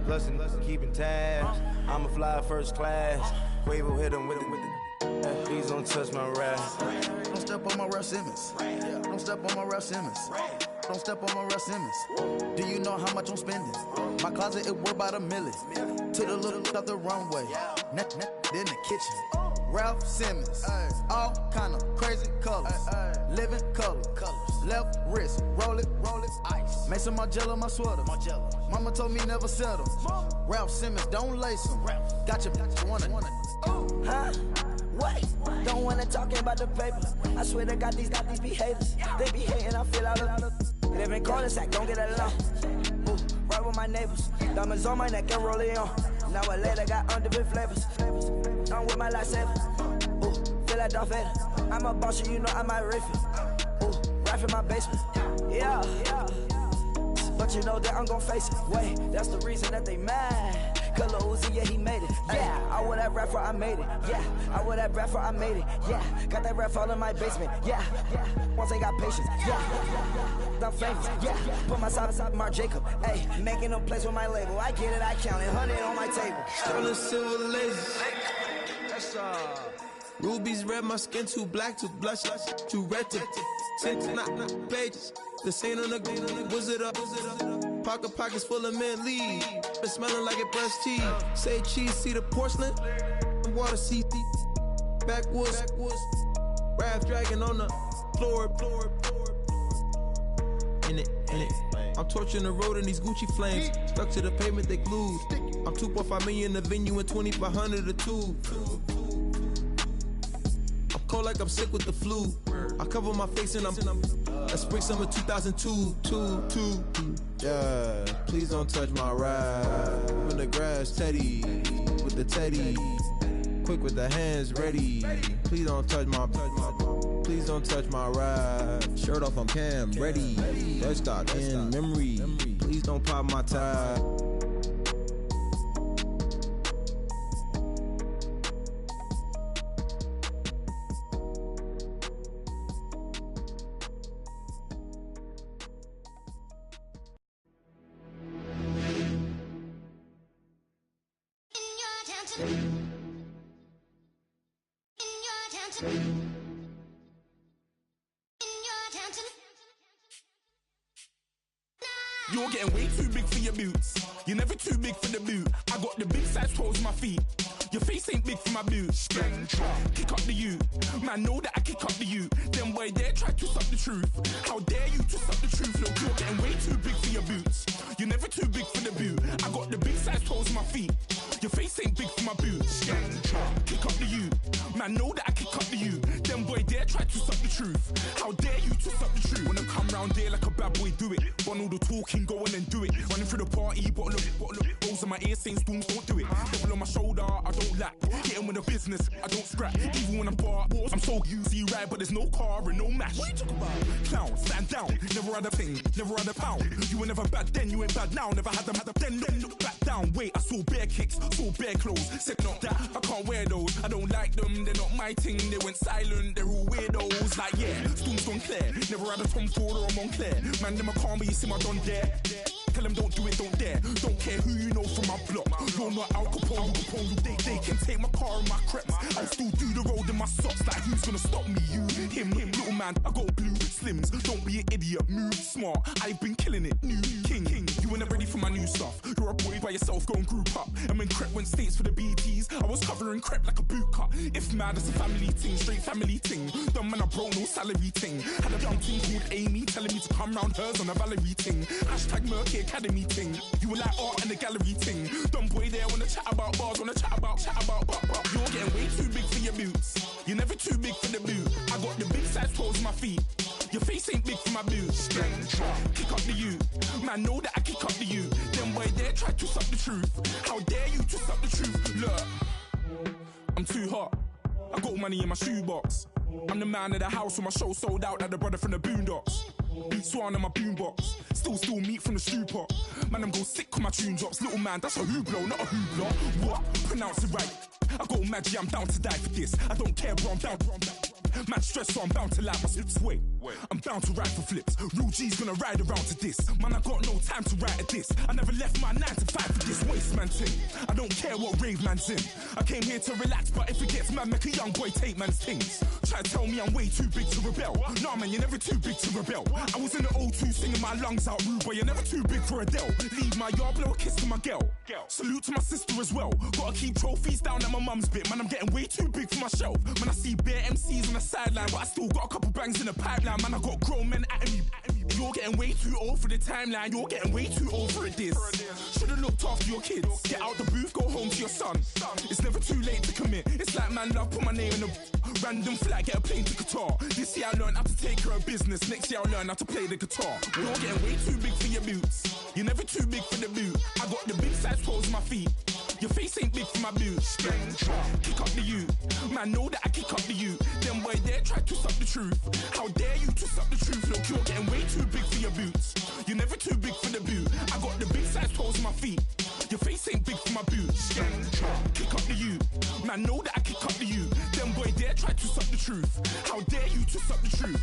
Plus and keeping tabs. I'ma fly first class. Quavo hit him with it. Please don't touch my rap. Don't step on my Russ Simmons. Don't step on my Russ Simmons. Don't step on my Russ Simmons. Do you know how much I'm spending? My closet, it worth about $1 million. To the little of the runway. In the kitchen. Ralph Simmons. All kind of crazy colors. Living color. Left wrist. Roll it. Ice. Mason Margiela, my sweater. Mama told me never settle. Ralph Simmons, don't lace him. Got your wanna. Huh? What? Don't wanna talk about the paper. I swear to God, these be haters. They be hating, I feel out of. Live in cul-de-sac, don't get along. Ooh, right with my neighbors. Diamonds on my neck and roll it on. Now I later got undefeated flavors. I'm with my lifesaver. Ooh, feel like Darth Vader. I'm a boss, you know I might riff it. Ooh, right in my basement. Yeah. But you know that I'm gon' face it. Wait, that's the reason that they mad. Color Uzi, yeah, he made it. Yeah, I wear that rapper, I made it. Yeah, I wear that rapper, I made it. Yeah, got that rap all in my basement. Yeah, once I got patience. Yeah, I'm famous. Yeah, put my side beside Marc Jacob. Hey, making no place with my label. I get it, I count it. 100 on my table. Sterling silver lasers. Rubies red, my skin too black to blush, too red to not pages. This ain't on the wizard up. Pockets full of mint leaves. It's smelling like it brushed teeth. Say cheese, see the porcelain. Water, see backwoods. Raft dragging on the floor. In it. I'm torching the road in these Gucci flames. Stuck to the pavement, they glued. I'm 2.5 million in the venue and 2,500 a tube. I'm cold like I'm sick with the flu. I cover my face and I'm that's spring summer 2002. Yeah, please don't touch my ride. In the grass, Teddy with the Teddy. Quick with the hands ready. Please don't touch my ride. Shirt off, I'm Cam, ready. First stock in memory. Please don't pop my tie. You're getting way too big for your boots. You're never too big for the boot. I got the big size toes on my feet. Your face ain't big for my boots. Kick up the you. Man, know that I kick up the you. Them boy there try to suck the truth. How dare you to suck the truth? Look, you're getting way too big for your boots. You're never too big for the boot. I got the big size toes on my feet. Your face ain't big for my boots. Kick up the you. Man, know that I kick up the you. Them boy there try to suck the truth. How dare you to suck the truth? When I come round there like a bad boy, do it. Want all the talking, go on and do it. Running through the party, bottle up. Rolls in my ear saying storms, don't do it. Devil on my shoulder, I don't lack. Hitting with the business, I don't scrap. Even when I'm bar, I'm so easy right, but there's no car and no match. What you talking about? Clown, stand down. Never had a thing, never had a pound. You were never bad then, you ain't bad now. Never had them, then look back down. Wait, I saw bare kicks, saw bare clothes. Said not that, I can't wear those. I don't like them, they're not my thing. They went silent, they're all weirdos. Like yeah, storm's gone clear. Never had a Tom Ford or a Montclair. Man, them I can't, but you see my done there. Tell them don't do it, don't dare. Don't care who you know from my block. You're not Al Capone, they can take my car and my creps. I'll still do the road in my socks. Like who's gonna stop me? You, him, little man. I got blue slims. Don't be an idiot, move smart. I've been killing it, new king. You were never ready for my new stuff. You're a boy by yourself, go and group up. And when Crep went states for the BTs, I was covering Crep like a boot cut. If mad, it's a family thing, straight family thing. Dumb man, I broke no salary thing. Had a young thing called Amy telling me to come round hers on a Valerie thing. Hashtag Murky Academy thing. You were like art and the gallery thing. Dumb boy there wanna chat about bars, wanna chat about. You're getting way too big for your boots. You're never too big for the boot. I got the big size toes on my feet. Your face ain't big for my boots. Kick up the you. Man, know that I kick up the you. Them boy there try to suck the truth. How dare you to suck the truth? Look, I'm too hot. I got money in my shoebox. I'm the man of the house when my show sold out like the brother from the Boondocks. Beat Swan on my boombox. Still meat from the stew pot. Man, I'm go sick when my tune drops. Little man, that's a hooplo, not a hoopla. What? Pronounce it right. I go Maggie, I'm down to die for this. I don't care, bro, I'm down. Man stressed, so I'm bound to lie my slips. Wait, I'm bound to ride for flips. Real G's gonna ride around to this. Man, I got no time to write at this. I never left my 9 to 5 for this waste man thing. I don't care what rave man's in. I came here to relax, but if it gets mad, make a young boy take man's things. Try to tell me I'm way too big to rebel. Nah, man, you're never too big to rebel. I was in the O2 singing my lungs out rude, but you're never too big for Adele. Leave my yard, blow a kiss to my girl. Salute to my sister as well. Gotta keep trophies down at my mum's bit. Man, I'm getting way too big for my shelf. Man, I see bare MCs on the sideline, but I still got a couple bangs in the pipeline. Man, I got grown men at me. You're getting way too old for the timeline. You're getting way too old for a diss. Should've looked after your kids. Get out the booth, go home to your son. It's never too late to commit. It's like man love, put my name in a random flat, get a plane to Qatar. This year I learned how to take care of business. Next year I'll learn how to play the guitar. You're getting way too big for your boots. You're never too big for the boot. I got the big size toes on my feet. Your face ain't big for my boots. Kick up the you. Man, know that I kick up the you. Them boy there try to suck the truth. How dare you to suck the truth? Look, you're getting way too big for your boots. You're never too big for the boot. I got the big size toes on my feet. Your face ain't big for my boots. Kick up the you. Man, know that I kick up the you. Them boy there try to suck the truth. How dare you to suck the truth?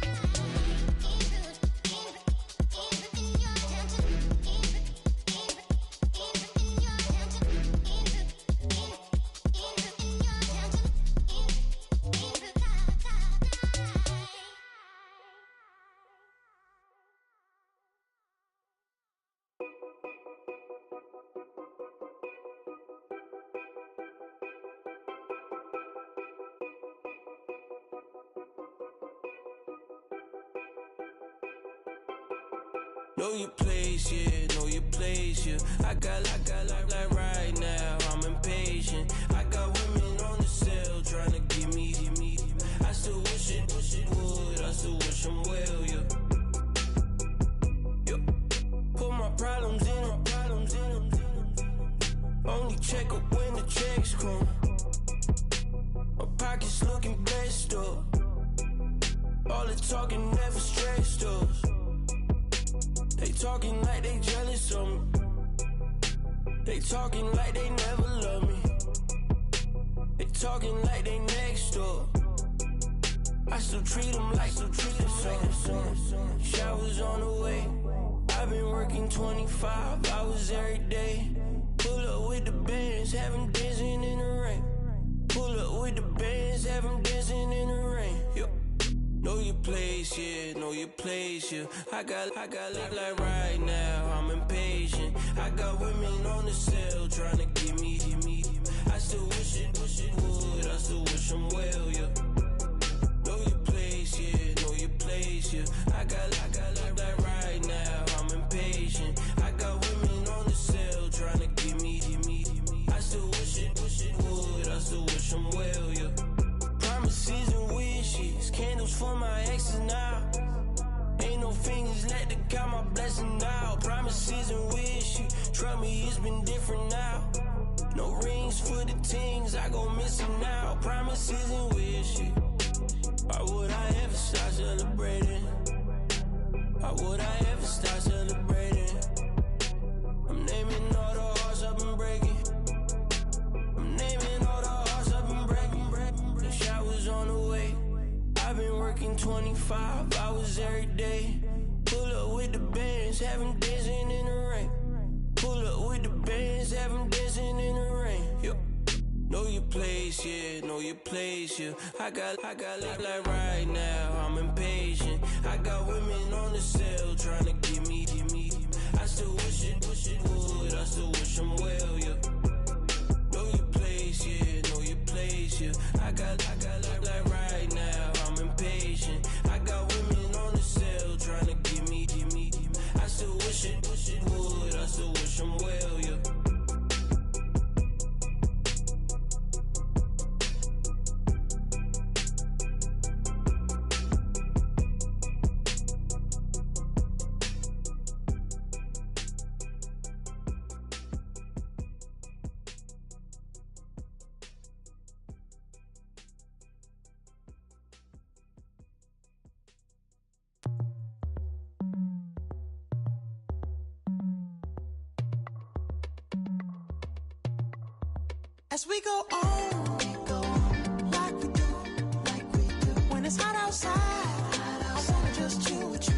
Know your place, yeah, know your place, yeah. I got like right now, I'm impatient. I got women on the cell trying to give me. I still wish it would, I still wish them well, yeah. Put my problems in them. Only check up when the checks come. My pockets looking blessed up. All the talking never stressed us. They talking like they jealous of me. They talking like they never love me. They talking like they next door. I still treat them like some showers on the way. I've been working 25 hours every day. Pull up with the bands, have them dancing in the rain. Pull up with the bands, have them dancing in the rain. Yo. Know your place, yeah, know your place, yeah. I got look like right now, I'm impatient. I got women on the cell trying to give me. I still wish it would, I still wish them well, yeah. Know your place, yeah, know your place, yeah. I got look like right now, I'm impatient. I got women on the cell trying to give me. I still wish it would, I still wish them well, yeah. Promises and wishes, candles for my exes now. Ain't no fingers left to count my blessings now. Promises and wishes, trust me, it's been different now. No rings for the things I go missing now. Promises and wishes, why would I ever start celebrating? Why would I ever start celebrating? I'm naming all the hearts I've been breaking. I'm naming all the hearts I've been breaking. The showers on the way. I've been working 25 hours every day. Pull up with the bands, have them dancing in the rain. Pull up with the bands, have them dancing in the rain. Yo. Know your place, yeah, know your place, yeah. I got look like right now, I'm impatient. I got women on the cell trying to give me. I still wish it would, I still wish them well, yeah. Know your place, yeah, know your place, yeah. I got look like right now, I'm impatient. I got women on the cell trying to give me. I still wish it would, I still wish them well, yeah. As we go on, like we do. When it's hot outside, I wanna just chill with you.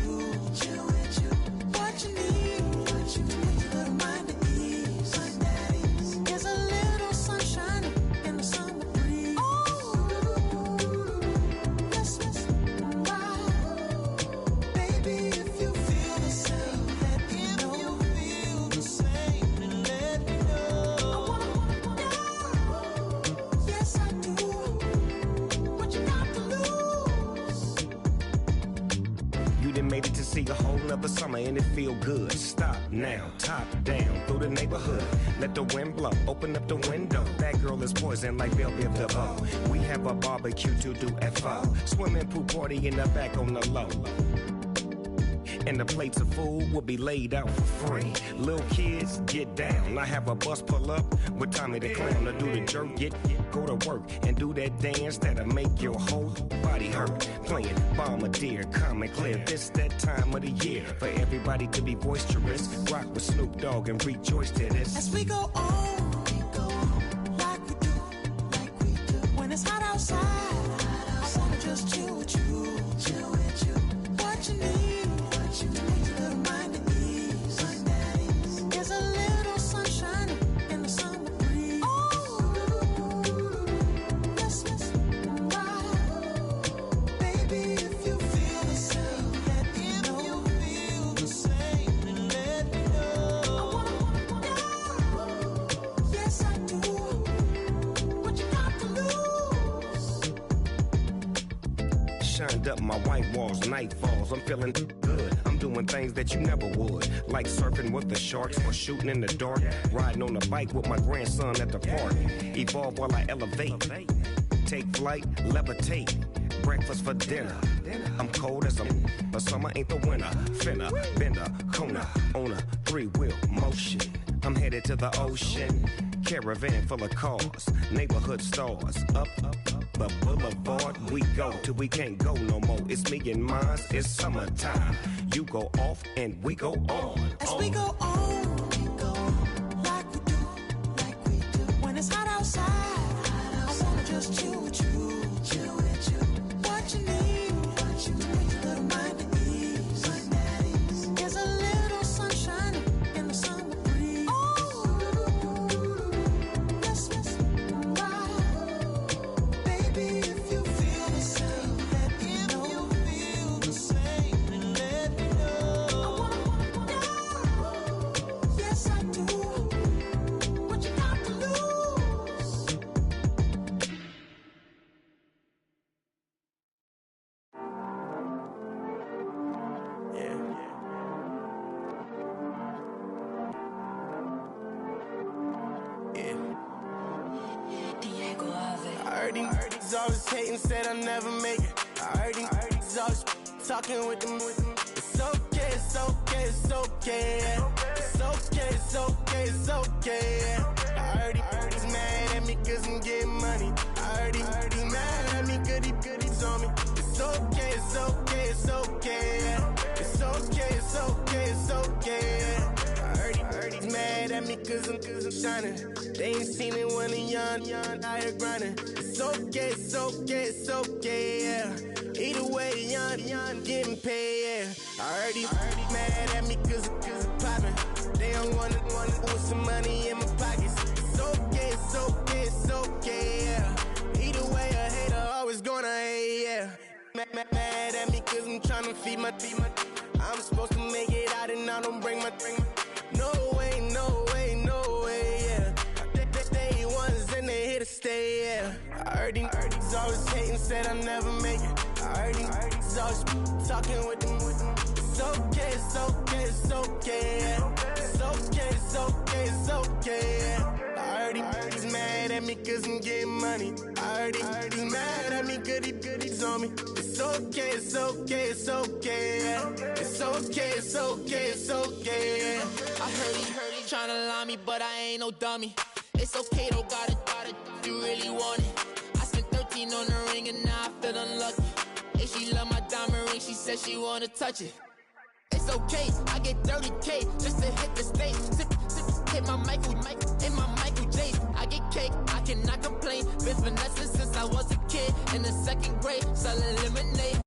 What you need, a little mind at ease. There's a little sunshine in the summer breeze. Yes, baby, if you feel the same, let me know. If you feel the same, then let me know. I wanna yes, I do. What you got to lose? You done made it to see a whole nother summer and it feel good. Stop now, top down through the neighborhood. Let the wind blow, open up the window. That girl is poison like Velvet DeVoe. We have a barbecue to do at 4. Swimming pool party in the back on the low. And the plates of food will be laid out for free. Little kids, get down. I have a bus pull up with Tommy the Clown to do the jerk, go to work and do that dance that'll make your whole body hurt. Playing Bombardier, calm and clear. This that time of the year for everybody to be boisterous. Rock with Snoop Dogg and rejoice to this. As we go on, like we do. When it's hot outside, I wanna just chill with you. What you need, a little mind at ease. There's a little sunshine in the summer breeze. Yes, baby, if you feel the same, let me know. If you feel the same, then let me know. I wanna yes, I do. What you got to lose? Shined up my white walls, night falls. I'm feeling good. I'm doing things that you never would, like surfing with the sharks or shooting in the dark. Riding on a bike with my grandson at the park. Evolve while I elevate. Take flight, levitate. Breakfast for dinner. I'm cold as but summer ain't the winter. Finna, bender, Kona, on a 3-wheel motion. I'm headed to the ocean. Caravan full of cars, neighborhood stars. Up the boulevard we go till we can't go no more. It's me and mine, it's summertime. You go off and we go on. As we go on, like we do. When it's hot outside, I wanna just chill with you. What you need, a little mind to ease. There's a little sunshine in the summer breeze. Yes, right. Baby, if you feel the same, let me know. If you feel the same, then let me know. I wanna know. Yes, I do. What you got to lose? I heard these always hating, said I never make it. I heard these always talking with them. It's okay, it's okay, it's okay. It's okay, it's okay, it's okay. I heard he's mad at me cause I'm getting money. I heard he's mad at me cause he's on me. It's okay, it's okay, it's okay. It's okay, it's okay, it's okay. I heard he's mad at me cause I'm shining. They ain't seen it when I'm young, out here grinding. It's okay, it's okay, it's okay, yeah. Either way, young, getting paid, yeah. I heard he's mad at me cause I'm popping. They don't wanna put some money in my pockets. It's okay, it's okay, it's okay, yeah. Either way, a hater always gonna hate, yeah. Mad at me cause I'm tryna feed my I'm supposed to make it out and I don't bring my no way, no way, no way, yeah. They ones and they here to stay, yeah. I heard these always hating, said I never make it. I heard these always talking with them. It's okay, it's okay, it's okay, yeah. It's okay, it's okay, it's okay, yeah. I heard he's mad at me cause I'm getting money. I heard he's mad at me cause he's on me. It's okay, it's okay, it's okay, yeah. It's okay, it's okay, it's okay, yeah. I heard he tryna lie me, but I ain't no dummy. It's okay though, got it, you really want it. I spent 13 on the ring and now I feel unlucky. And she love my diamond ring, she said she wanna touch it. It's okay, I get 30K just to hit the stage. Hit my Michael, in my Michael J. I get cake, I cannot complain. Been finessing since I was a kid in the second grade, selling lemonade.